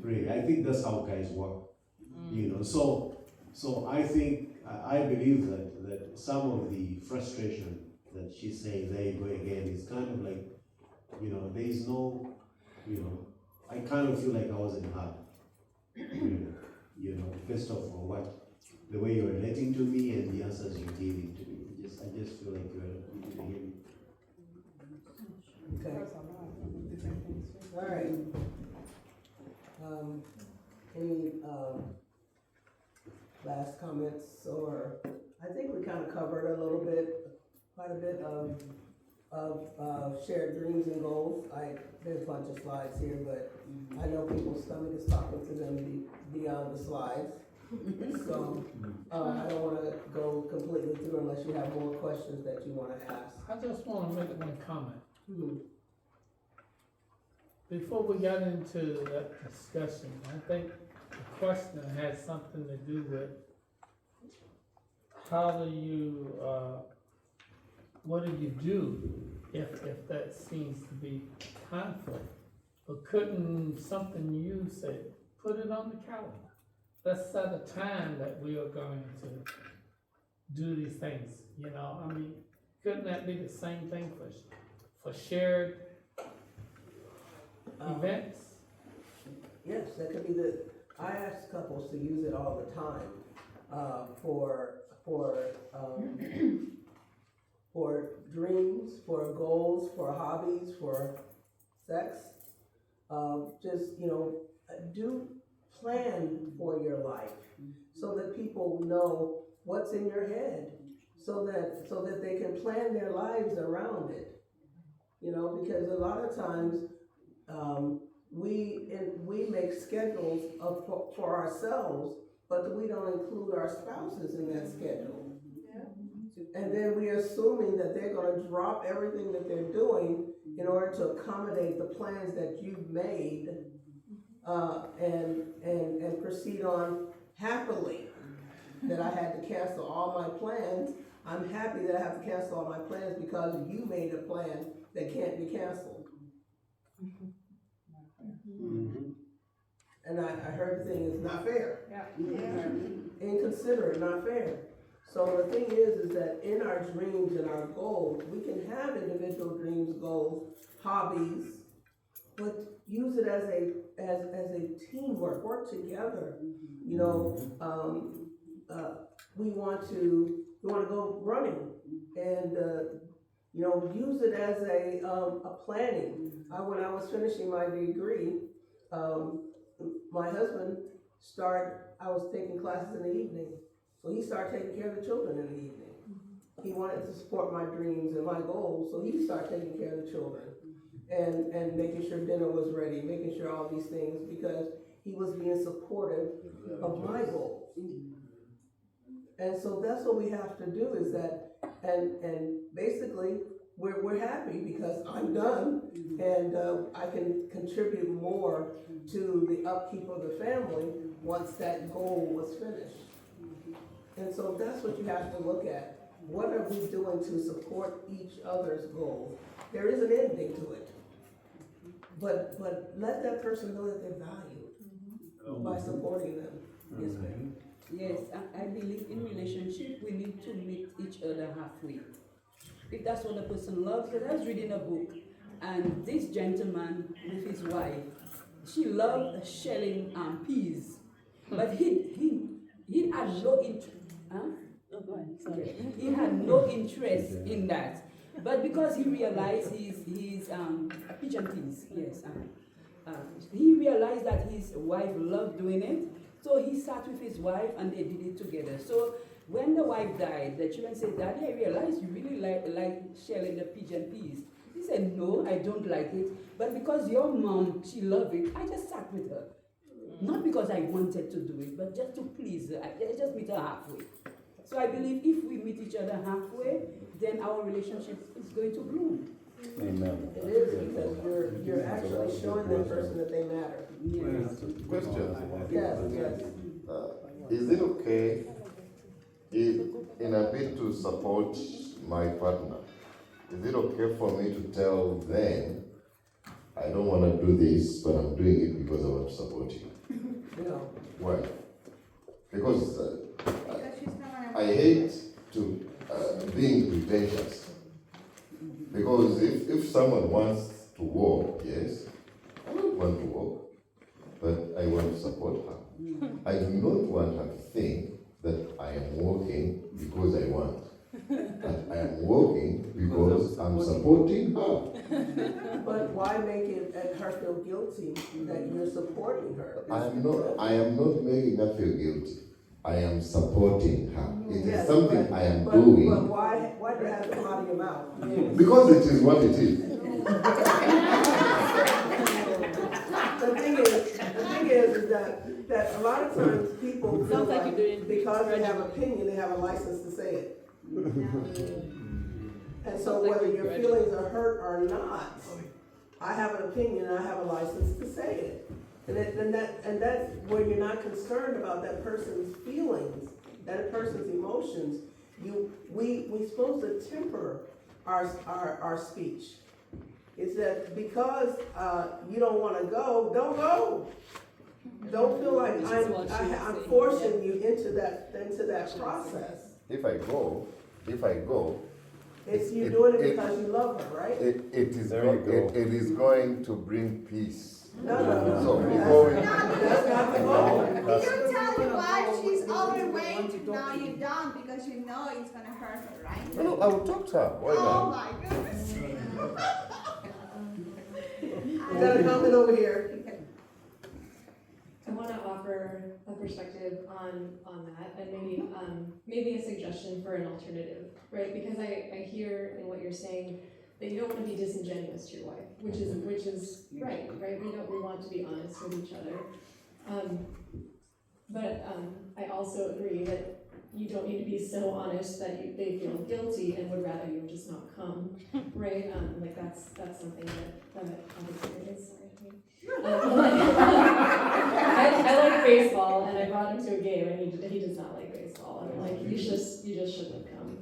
Really, I think that's how guys work. You know, so I think, I believe that some of the frustration that she's saying, there you go again, is kind of like, you know, there is no, you know, I kind of feel like I wasn't hard. You know, first of all, the way you were relating to me and the answers you're giving to me, I just feel like you didn't hear me. Okay. All right. Any last comments, or I think we kind of covered quite a bit of shared dreams and goals. There's a bunch of slides here, but I know people's stomach is talking to them beyond the slides. So I don't want to go completely through unless you have more questions that you want to ask. I just want to make one comment. Before we got into that discussion, I think the question has something to do with how do you, what do you do if that seems to be conflict? But couldn't something you say, put it on the calendar? Let's set a time that we are going to do these things, you know? I mean, couldn't that be the same thing for shared events? Yes, that could be I ask couples to use it all the time, for dreams, for goals, for hobbies, for sex. Just, you know, do plan for your life so that people know what's in your head, so that they can plan their lives around it. You know, because a lot of times we make schedules for ourselves, but we don't include our spouses in that schedule. And then we're assuming that they're going to drop everything that they're doing in order to accommodate the plans that you've made, and proceed on happily. That I had to cancel all my plans. I'm happy that I have to cancel all my plans because you made a plan that can't be canceled. And I heard the thing is not fair. Inconsiderate, not fair. So the thing is that in our dreams and our goals, we can have individual dreams, goals, hobbies, but use it as a teamwork, work together. You know, we want to go running, and you know, use it as a planning. When I was finishing my degree, my husband I was taking classes in the evening, so he started taking care of the children in the evening. He wanted to support my dreams and my goals, so he started taking care of the children and making sure dinner was ready, making sure all these things, because he was being supportive of my goals. And so that's what we have to do is that, and basically we're happy because I'm done and I can contribute more to the upkeep of the family once that goal was finished. And so that's what you have to look at. What are we doing to support each other's goals? There is an ending to it. But let that person know that they're valued by supporting them. Yes, ma'am. Yes, I believe in relationship, we need to meet each other halfway. If that's what the person loves, because I was reading a book, and this gentleman with his wife, she loved shelling peas, but he had no interest. Huh? Oh, go ahead, sorry. He had no interest in that, but because he realized his pigeon peas, yes, he realized that his wife loved doing it, so he sat with his wife and they did it together. So when the wife died, the children said, "Daddy, I realized you really like shelling the pigeon peas." He said, "No, I don't like it, but because your mom, she loved it, I just sat with her. Not because I wanted to do it, but just to please her. I just meet her halfway." So I believe if we meet each other halfway, then our relationship is going to bloom. Amen. It is, because you're actually showing that person that they matter. Yes. Question. Yes. Is it okay if, in a bid to support my partner, is it okay for me to tell them, I don't want to do this, but I'm doing it because I want to support you? No. Why? Because Because she's not gonna. I hate to being pretentious. Because if someone wants to walk, yes, I don't want to walk, but I want to support her. I do not want her to think that I am walking because I want. But I am walking because I'm supporting her. But why make it her feel guilty that you're supporting her? I am not making her feel guilty. I am supporting her. It is Yes, something I am But doing why do you have to come out of your mouth? because it is what it is. The thing is that a lot of times people feel Sounds like like you're doing because they have opinion, they have a license to say it. And so whether your feelings are hurt or not, I have an opinion, I have a license to say it. And that's where you're not concerned about that person's feelings, that person's emotions. We supposed to temper our speech. It's that because you don't want to go, don't go. Don't feel like I'm forcing you into that process. If I go, It's you doing it because you love her, right? it is There you go. it is going to bring peace. No. So we That's- go in. That's not the goal. If you tell your wife she's overweight, now you don't because you know it's gonna hurt her, right? No, I will talk to her. Why Oh not? my goodness. You got a comment over here. I want to offer a perspective on that and maybe a suggestion for an alternative, right? Because I hear in what you're saying that you don't want to be disingenuous to your wife, which is right? We want to be honest with each other. But I also agree that you don't need to be so honest that they feel guilty and would rather you just not come, right? Like that's something that I've experienced. I like baseball, and I brought him to a game, and he does not like baseball. And I'm like, you just shouldn't have come.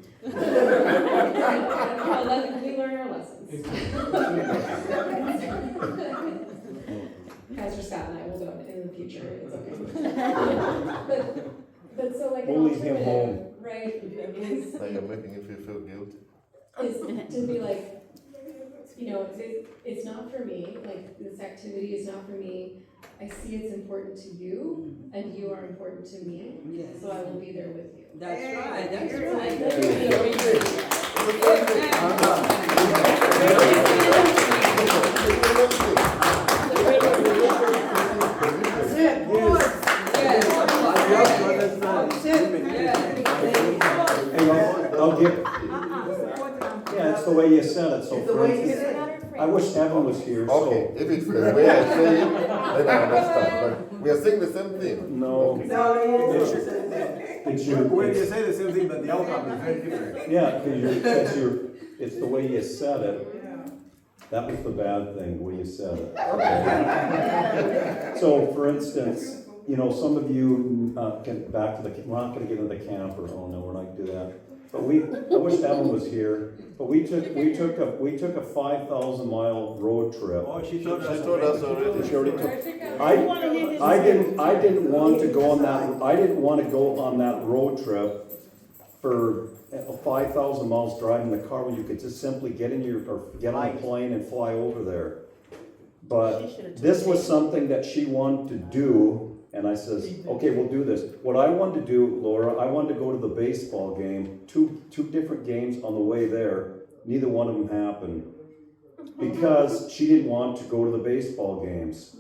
We learn our lessons. Pastor Scott and I will go in the future. It's okay. But so like We'll leave him home. right? Is Now you're making me feel guilty. to be like, it's not for me, like, this activity is not for me. I see it's important to you, and you are important to me, Yes. so I will be there with you. That's right, that's I'll get, yeah, it's the way you said it, so It's the for way you instance, said it. I wish Evan was here, Okay, so. if it's the way I say it, then I understand. But we are saying the same thing. No, it's your, When you say the same thing, but the outcome is very different. yeah, it's the way you said it. That was the bad thing, the way you said it. So, for instance, some of you can, back to we're not gonna get into the camper, oh no, we're not gonna do that. but I wish Evan was here, but we took a 5,000-mile road trip. Oh, she told She us. told us already. She already took- I didn't want to go on that road trip for 5,000 miles driving the car when you could just simply get on a plane and fly over there. But this was something that she wanted to do, and I says, okay, we'll do this. What I wanted to do, Laura, I wanted to go to the baseball game, two different games on the way there. Neither one of them happened because she didn't want to go to the baseball games.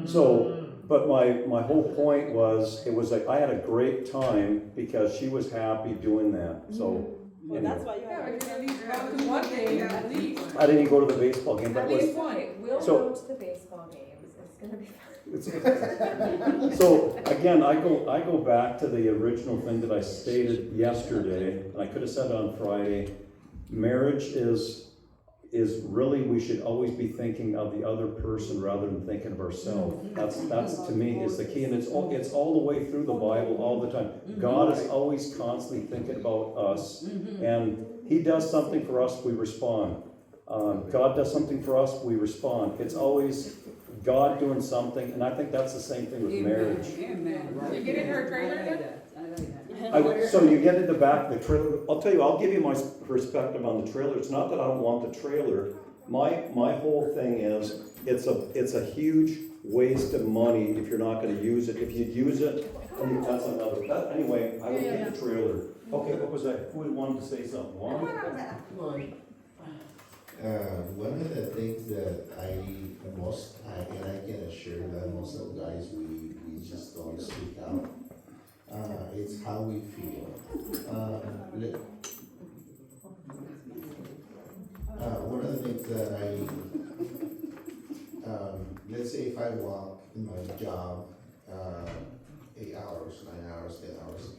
So, but my whole point was, it was like, I had a great time because she was happy doing that, so. Well, that's why you Yeah, have. but you at least go to one game at least. I didn't go to the baseball game, but At it least was, one. We'll So- go to the baseball games, it's gonna be fun. so again, I go back to the original thing that I stated yesterday, and I could have said it on Friday. Marriage is really, we should always be thinking of the other person rather than thinking of ourselves. That's to me is the key, and it's all the way through the Bible all the time. God is always constantly thinking about us, and He does something for us, we respond. God does something for us, we respond. It's always God doing something, and I think that's the same thing with marriage. Amen. You get in her trailer I like yet? that. I like that. So you get in the back of the trailer, I'll tell you, I'll give you my perspective on the trailer. It's not that I don't want the trailer. My whole thing is, it's a huge waste of money if you're not gonna use it. If you use it, that's another, anyway, I will get the trailer. Okay, what was that? Who wanted to say something? Juan? One of the things that and I can assure that most of the guys, we just don't speak out, it's how we feel. One of the things that let's say if I walk in my job, 8 hours, 9 hours, 10 hours,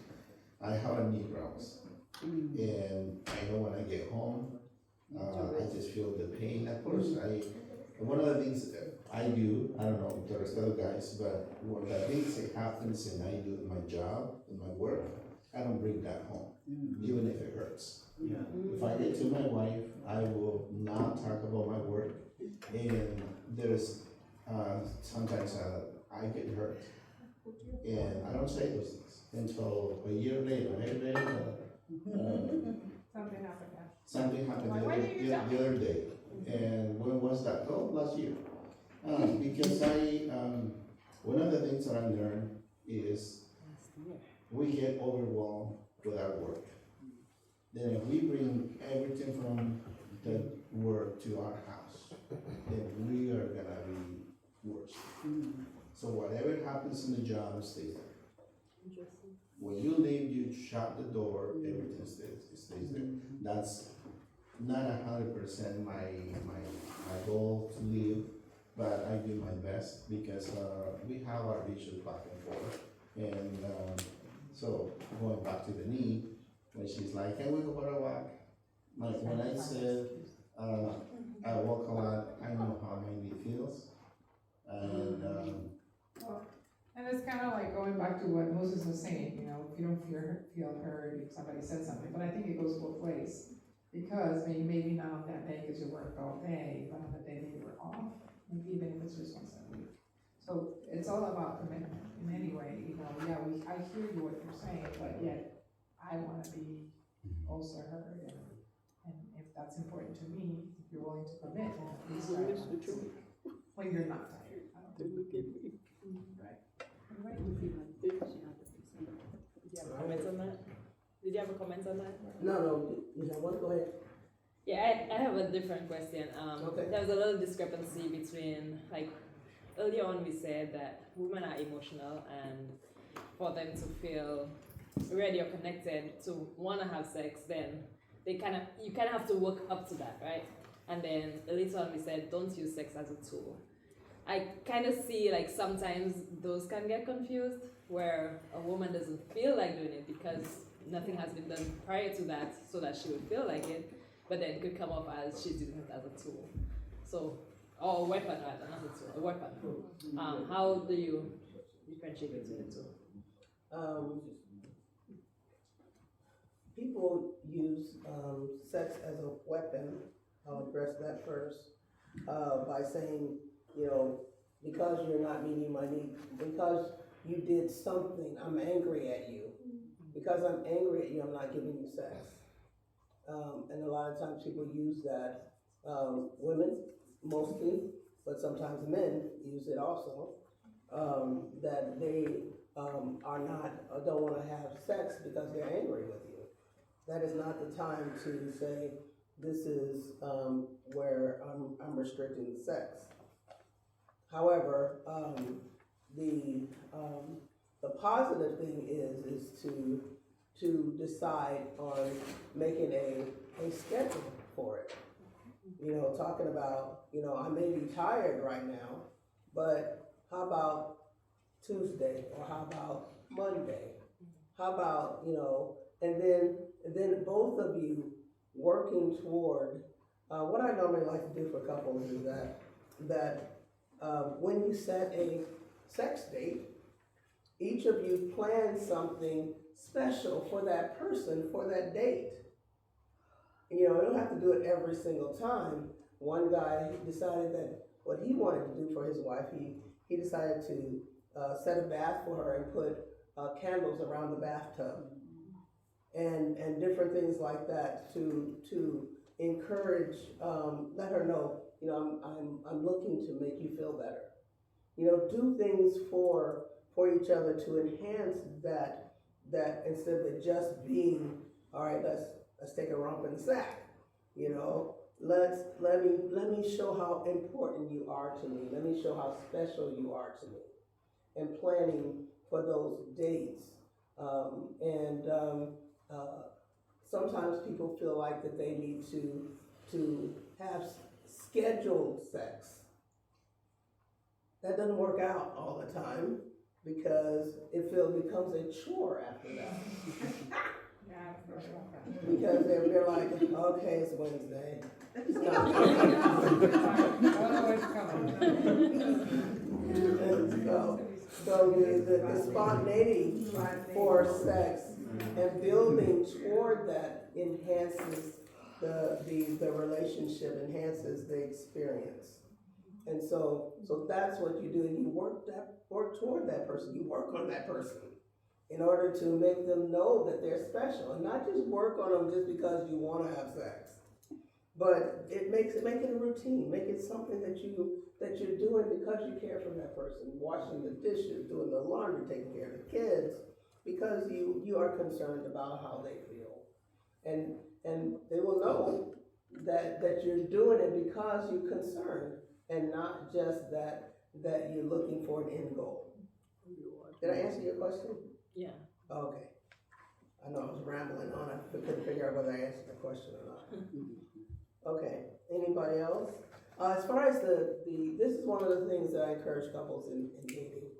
I have a knee problems. And I know when I get home, I just feel the pain. Of course, one of the things I do, I don't know if the rest of the guys, but one of the things that happens and I do in my job, in my work, I don't bring that home, even if it hurts. If I get to my wife, I will not talk about my work, and there's sometimes I get hurt, and I don't say those things until a year later. Something happened, yeah. Something happened Why didn't you tell me? the other day, and when was that? Oh, last year. Because one of the things that I learned is we get overwhelmed with our work. Then if we bring everything from the work to our house, then we are gonna be worse. So whatever happens in the job stays there. When you leave, you shut the door, everything stays there. That's not 100% my goal to leave, but I do my best because we have our vision back and forth. And so going back to the knee, when she's like, "Can we go for a walk?" Like when I said I walk a lot, I know how my knee feels, and And it's kind of like going back to what Moses was saying, you know, if you don't feel heard, if somebody said something, but I think it goes both ways. Because maybe not on that day because you worked all day, but on the day that you were off, maybe even if it's just once a week. So it's all about commitment in any way, you know, yeah, I hear you what you're saying, but yet I want to be also heard, and if that's important to me, if you're willing to commit, then at least I want to, when you're not tired. I don't think right. Did you have comments on that? Did you have a comment on that? No, go ahead. Yeah, I have a different question. Okay. There was a little discrepancy between, like, earlier on we said that women are emotional, and for them to feel ready or connected to want to have sex, then you kind of have to work up to that, right? And then later on we said, don't use sex as a tool. I kind of see like sometimes those can get confused, where a woman doesn't feel like doing it because nothing has been done prior to that so that she would feel like it, but then it could come off as she's using it as a tool. So, or a weapon rather, not a tool, a weapon. How do you differentiate between the two? people use, sex as a weapon. I'll address that first, by saying, because you're not meeting my need, because you did something, I'm angry at you. Because I'm angry at you, I'm not giving you sex. And a lot of times people use that, women mostly, but sometimes men use it also, that they are not, or don't want to have sex because they're angry with you. That is not the time to say, this is where I'm restricting the sex. However, the positive thing is to decide on making a schedule for it. Talking about, I may be tired right now, but how about Tuesday, or how about Monday? How about, and then both of you working toward, what I normally like to do for couples is that when you set a sex date, each of you plan something special for that person for that date. You don't have to do it every single time. One guy decided that what he wanted to do for his wife, he decided to set a bath for her and put candles around the bathtub, and different things like that to encourage, let her know, I'm looking to make you feel better. Do things for each other to enhance that instead of it just being, all right, let's take a romp in the sack. Let me show how important you are to me. Let me show how special you are to me. And planning for those dates. Sometimes people feel like that they need to have scheduled sex. That doesn't work out all the time because it becomes a chore after that. Because they're like, okay, it's Wednesday. It's not So the spontaneity for sex and building toward that enhances the relationship, enhances the experience. And so that's what you do, and you work toward that person, you work on that person in order to make them know that they're special, and not just work on them just because you want to have sex, but make it a routine, make it something that you're doing because you care for that person, washing the dishes, doing the laundry, taking care of the kids, because you are concerned about how they feel, and they will know that you're doing it because you're concerned, and not just that you're looking for an end goal. Did I answer your question? Yeah. Okay. I know I was rambling on. I couldn't figure out whether I answered the question or not. Okay. Anybody else? As far as this is one of the things that I encourage couples in dating.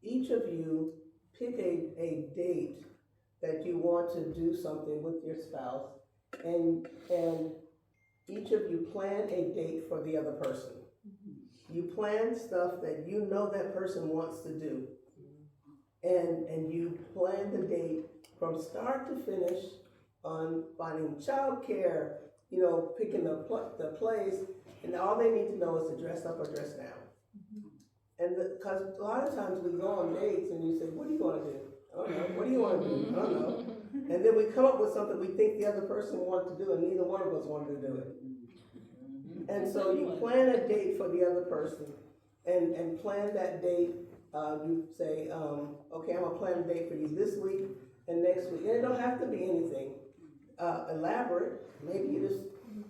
Each of you pick a date that you want to do something with your spouse, and each of you plan a date for the other person. You plan stuff that you know that person wants to do. And you plan the date from start to finish on finding childcare, picking the place, and all they need to know is to dress up or dress down. And because a lot of times we go on dates and you say, what do you want to do? I don't know. What do you want to do? I don't know. And then we come up with something we think the other person wants to do, and neither one of us want to do it. And so you plan a date for the other person, and plan that date. You say, okay, I'm gonna plan a date for you this week and next week. And it don't have to be anything elaborate. Maybe you just,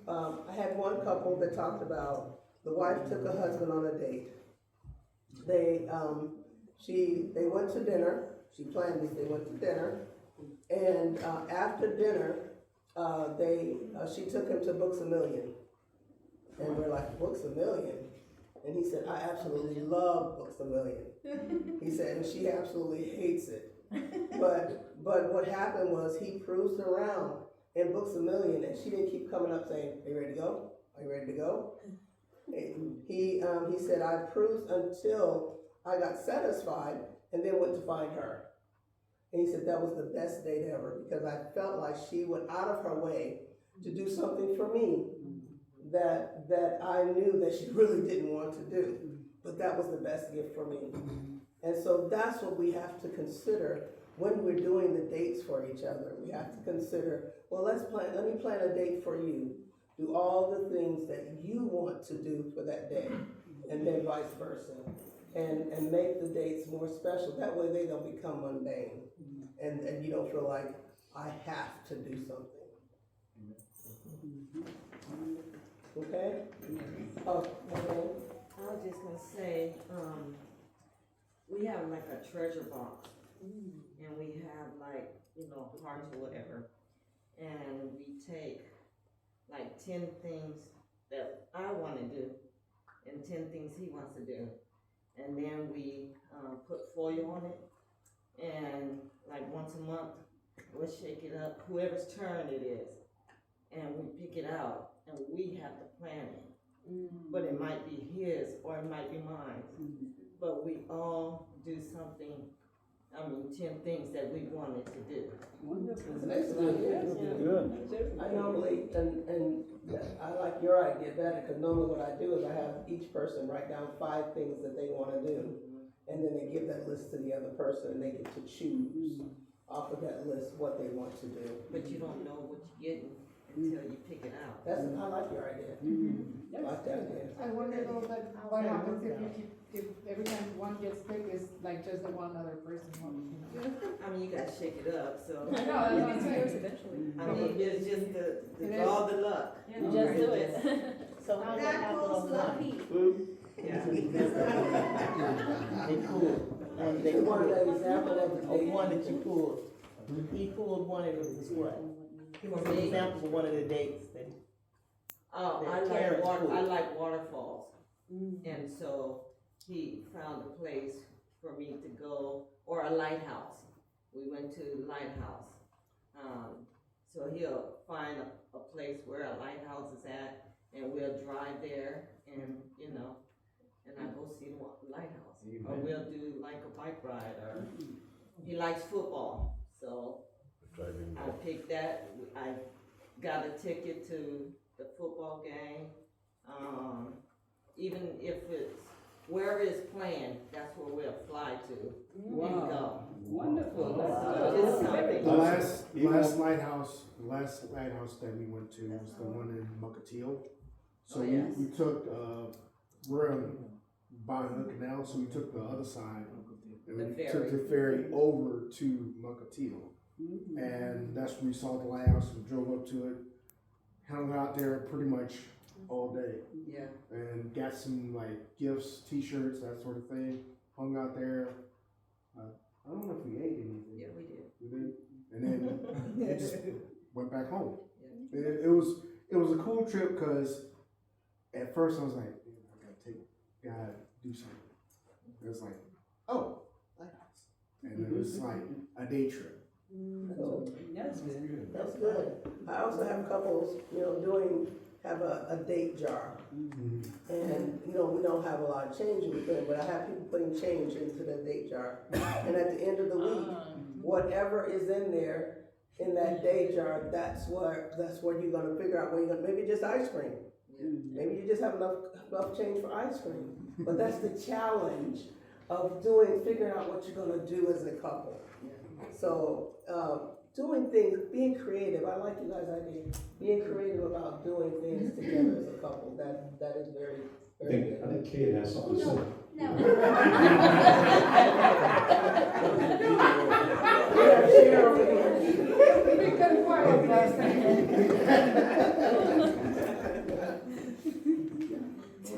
I had one couple that talked about the wife took a husband on a date. They went to dinner. She planned this. They went to dinner, and after dinner, she took him to Books A Million. And we're like, Books A Million? And he said, I absolutely love Books A Million. He said, and she absolutely hates it. But what happened was he cruised around in Books A Million, and she didn't keep coming up saying, are you ready to go? Are you ready to go? And he said, I cruised until I got satisfied and then went to find her. And he said that was the best date ever, because I felt like she went out of her way to do something for me that I knew that she really didn't want to do. But that was the best gift for me. And so that's what we have to consider when we're doing the dates for each other. We have to consider, well, let me plan a date for you. Do all the things that you want to do for that day, and then vice versa. And make the dates more special. That way they don't become mundane. And you don't feel like I have to do something. Okay? Oh, okay. I was just gonna say, we have like a treasure box, and we have like, hearts or whatever, and we take like 10 things that I wanna do, and 10 things he wants to do, and then we, put foil on it, and like once a month, we'll shake it up, whoever's turn it is, and we pick it out, and we have to plan it. But it might be his or it might be mine. But we all do something, 10 things that we wanted to do. Wonderful. That's an excellent idea. Good. I normally, and I like your idea better, because normally what I do is I have each person write down 5 things that they want to do. And then they give that list to the other person, and they get to choose off of that list what they want to do. But you don't know what you're getting until you pick it out. I like your idea. I like that idea. I wonder though, that what happens if you keep, if every time one gets picked, is like just the one other person, You gotta shake it up, so. I know, that's what I'm saying. It's just the all the luck. You just do it. So That goes lucky. Yeah. They pulled, they One pulled, example of the date. one that you pulled. He pulled one and it was what? He was an example of one of the dates that. Oh, That I Terrence pulled. like waterfalls. And so he found a place for me to go, or a lighthouse. We went to the lighthouse. So he'll find a place where a lighthouse is at, and we'll drive there, and and I go see the lighthouse. Or we'll do like a bike ride, or he likes football, so I picked that. I got a ticket to the football game. Even if it's wherever it's playing, that's where we'll fly to and go. Wonderful. Just something. The last lighthouse that we went to was the one in Mukilteo. So Oh, yes. we took, we're on Bonhoeffer Canal, so we took the other side, and The we ferry. took the ferry over to Mukilteo. And that's where we saw the lighthouse and drove up to it, hung out there pretty much all day. Yeah. And got some like gifts, t-shirts, that sort of thing, hung out there. I don't know if we ate anything. Yeah, we did. We did. And then we just went back home. Yeah. And it was a cool trip because at first I was like, gotta do something. It was like, oh, lighthouse. And it was like a day trip. Cool. That's good. That's good. I also have couples, have a date jar. And, we don't have a lot of change in it, but I have people putting change into the date jar. And at the end of the week, whatever is in there, in that date jar, that's what you're gonna figure out where you're gonna, maybe just ice cream. Maybe you just have enough change for ice cream. But that's the challenge of figuring out what you're gonna do as a couple. So, doing things, being creative, I like you guys' idea, being creative about doing things together as a couple, that is very, very good. I think Kate has something to say.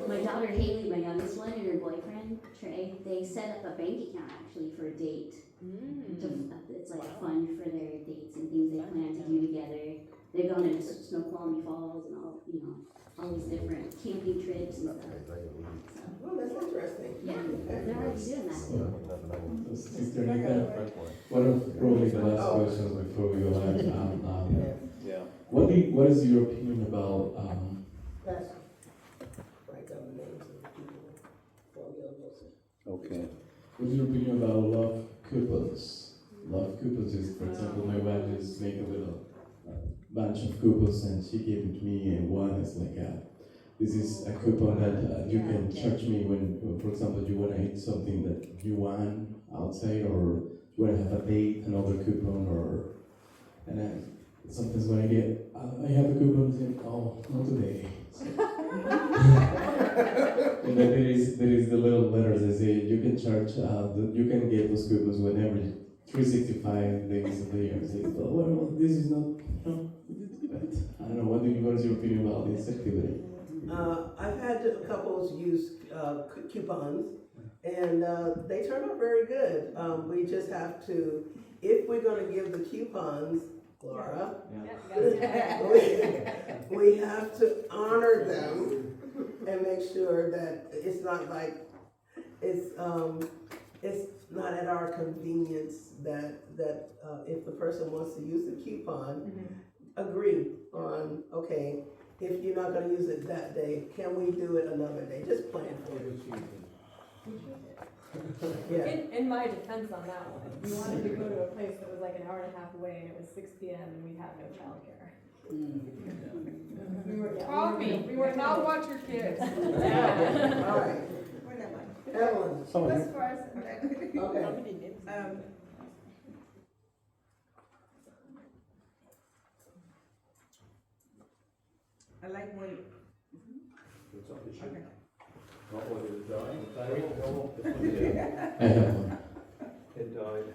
My daughter Haley, my youngest one, and her boyfriend Trey, they set up a bank account actually for a date. It's like a fund for their dates and things they plan to do together. They're going to Snoqualmie Falls and all these different camping trips and stuff. Oh, that's interesting. Yeah, they're already doing that too. One of probably the last questions before we go on. Yeah. What is your opinion about That's, write down the names of the people for the other person. Okay. what's your opinion about love couples? love coupons. Just for example, my wife just make a little bunch of coupons and she gave it to me, and one is like this is a coupon that you can charge me when, for example, you want to eat something that you want outside, or you want to have a date, another coupon, and then sometimes when I get, I have a coupon, I think, oh, not today. And then there is the little letters that say you can charge, you can get those coupons whenever, 365 days a year. I say, well, this is not, I don't know, what is your opinion about this activity? I've had couples use coupons, and they turn out very good. We just have to, if we're going to give the coupons, Laura, we have to honor them and make sure that it's not like it's not at our convenience. That if the person wants to use the coupon, agree on, okay, if you're not going to use it that day, can we do it another day? Just plan for it. Yeah. In my defense on that one, we wanted to go to a place that was like an hour and a half away, and it was 6 p.m. and we had no childcare. Call me, we would not watch your kids. Yeah. All right. Evelyn. As far as, Okay. I like when. Okay. I have one. It died.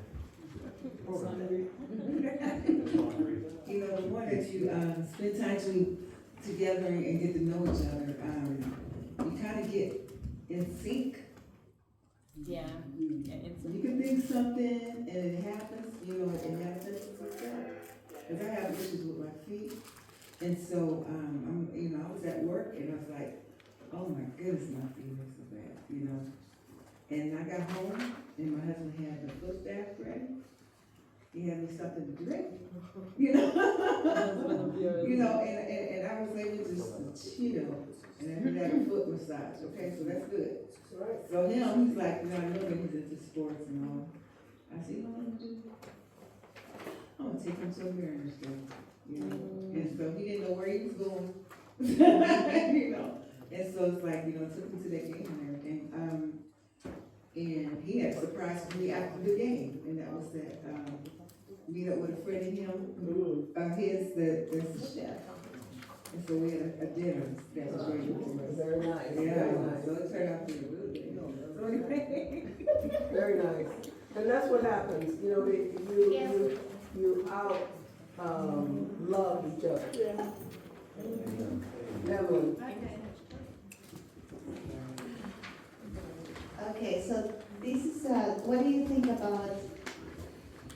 You know, the more that you spend time together and get to know each other, you kind of get in sync. Yeah. You can think something and it happens, you know, it happens like that. Because I have issues with my feet. And so, I was at work and I was like, oh my goodness, my feet are so bad, you know. And I got home and my husband had the foot staff ready. He had me something to drink, you know. And I was able to chill and then he had a foot massage, okay, so that's good. So he's like, I know that he's into sports and all. I said, you know what I'm gonna do? I'm gonna take him to a marriage school, you know. And so he didn't know where he was going, you know. And so it's like, took me to that game and everything. And he had surprised me after the game, and that was that, meet up with a friend of him, that's the chef. And so we had a dinner that was very good. Very nice. Yeah, Very nice. so it turned out to be really good. So anyway. Very nice. And that's what happens, you out, love each other. Evelyn. Okay, so this is, what do you think about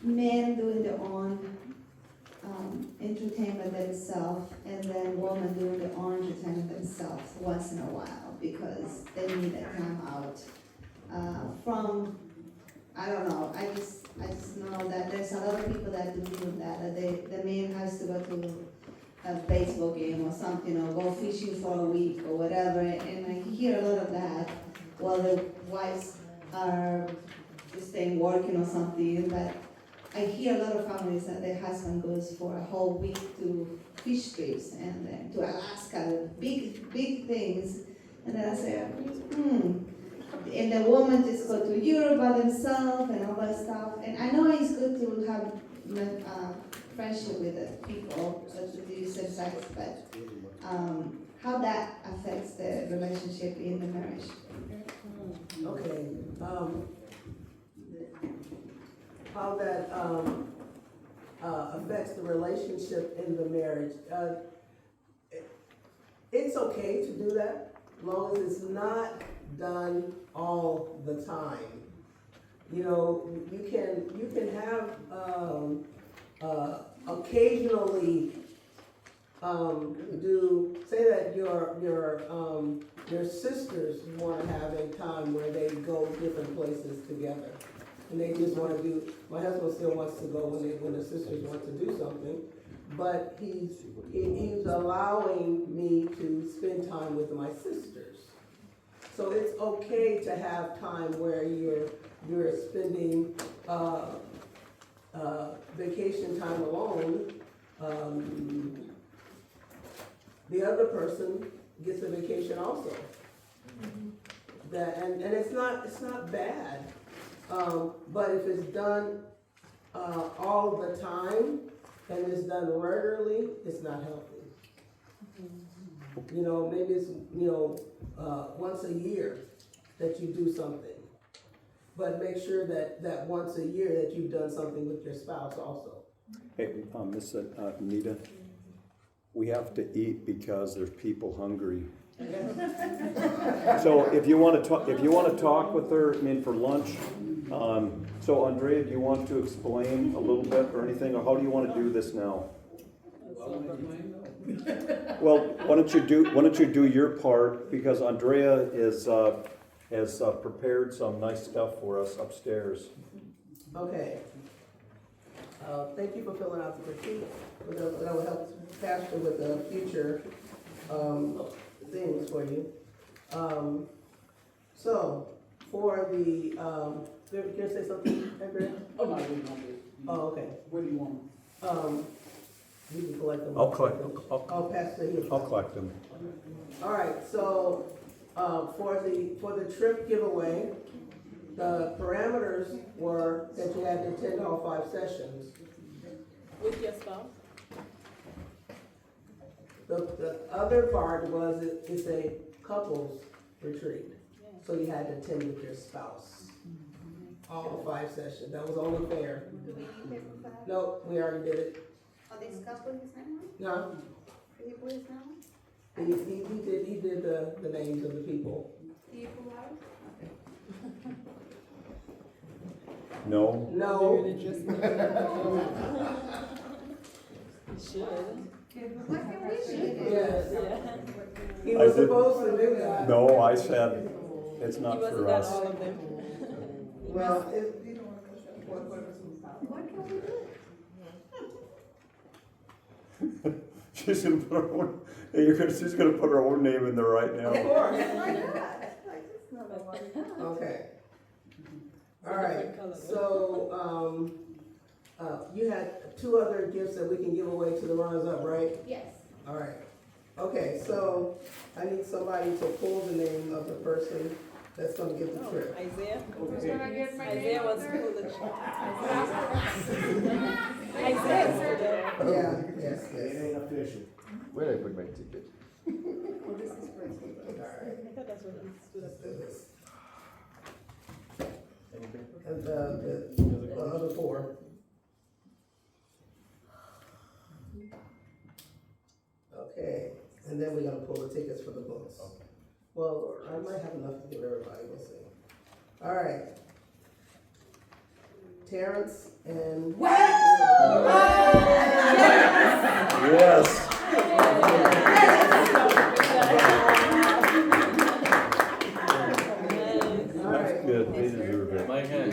men doing their own entertainment themselves, and then women doing their own entertainment themselves once in a while, because they need that time out from, I don't know, I just know that there's a lot of people that do that the man has to go to a baseball game or something, or go fishing for a week or whatever, and I hear a lot of that while the wives are staying working or something, but I hear a lot of families that their husband goes for a whole week to fish trips and then to Alaska, big things, and then I say, and the woman just go to Europe by themselves and all that stuff, and I know it's good to have friendship with the people, the same sex, but how that affects the relationship in the marriage. Okay, how that affects the relationship in the marriage. It's okay to do that, as long as it's not done all the time. You can have occasionally say that your sisters want to have a time where they go different places together, and they just want to do. My husband still wants to go when the sisters want to do something, but he's allowing me to spend time with my sisters. So it's okay to have time where you're spending vacation time alone, the other person gets a vacation also. That, and it's not bad, but if it's done, all the time, and it's done regularly, it's not healthy. You know, maybe it's, once a year that you do something. But make sure that once a year that you've done something with your spouse also. Hey, Miss Anita, we have to eat because there's people hungry. So if you want to talk with her, I mean, for lunch, so Andrea, do you want to explain a little bit or anything, or how do you want to do this now? Well, why don't you do your part, because Andrea has prepared some nice stuff for us upstairs. Okay. Thank you for filling out the critique. That will help Pastor with the future things for you. So, for the, can you say something, Andrea? Oh, no, I didn't want to. Oh, okay. Where do you want? You can collect them. I'll collect them. I'll pass the here. I'll collect them. All right, so, for the trip giveaway, the parameters were that you had to attend all 5 sessions. With your spouse? The other part was it's a couples retreat, so you had to attend with your spouse. All 5 sessions, that was only fair. Do we need paper for that? No, we already did it. Oh, this couple is not one? No, Did he put his name? he did the names of the people. Did you pull out? No? No. You should. Why can't we do it? Yes. Yeah. He I was did- supposed to do that. No, I said, it's He not wasn't for at us. all of them. Well, Why can't we do it? She's gonna put her own, she's gonna put her own name in there right now. of course. Why not? Like, it's not a lot. Okay. It's a All right, different color. so, you had 2 other gifts that we can give away to the runners up, right? Yes. All right. Okay, so I need somebody to pull the name of the person that's gonna get the trip. Isaiah? Who's gonna get my name Isaiah up wants to there? pull the Isaiah. Yeah, yes, It yes. ain't official. Where did I put my ticket? Well, this is for you. All right, I thought that's what he stood let's up do for. this. And the other 4. Okay, and then we're gonna pull the tickets for the books. Well, I might have enough to give everybody, we'll see. All right. Terrence and. Yes. All right. Good, they deserve it. My hand.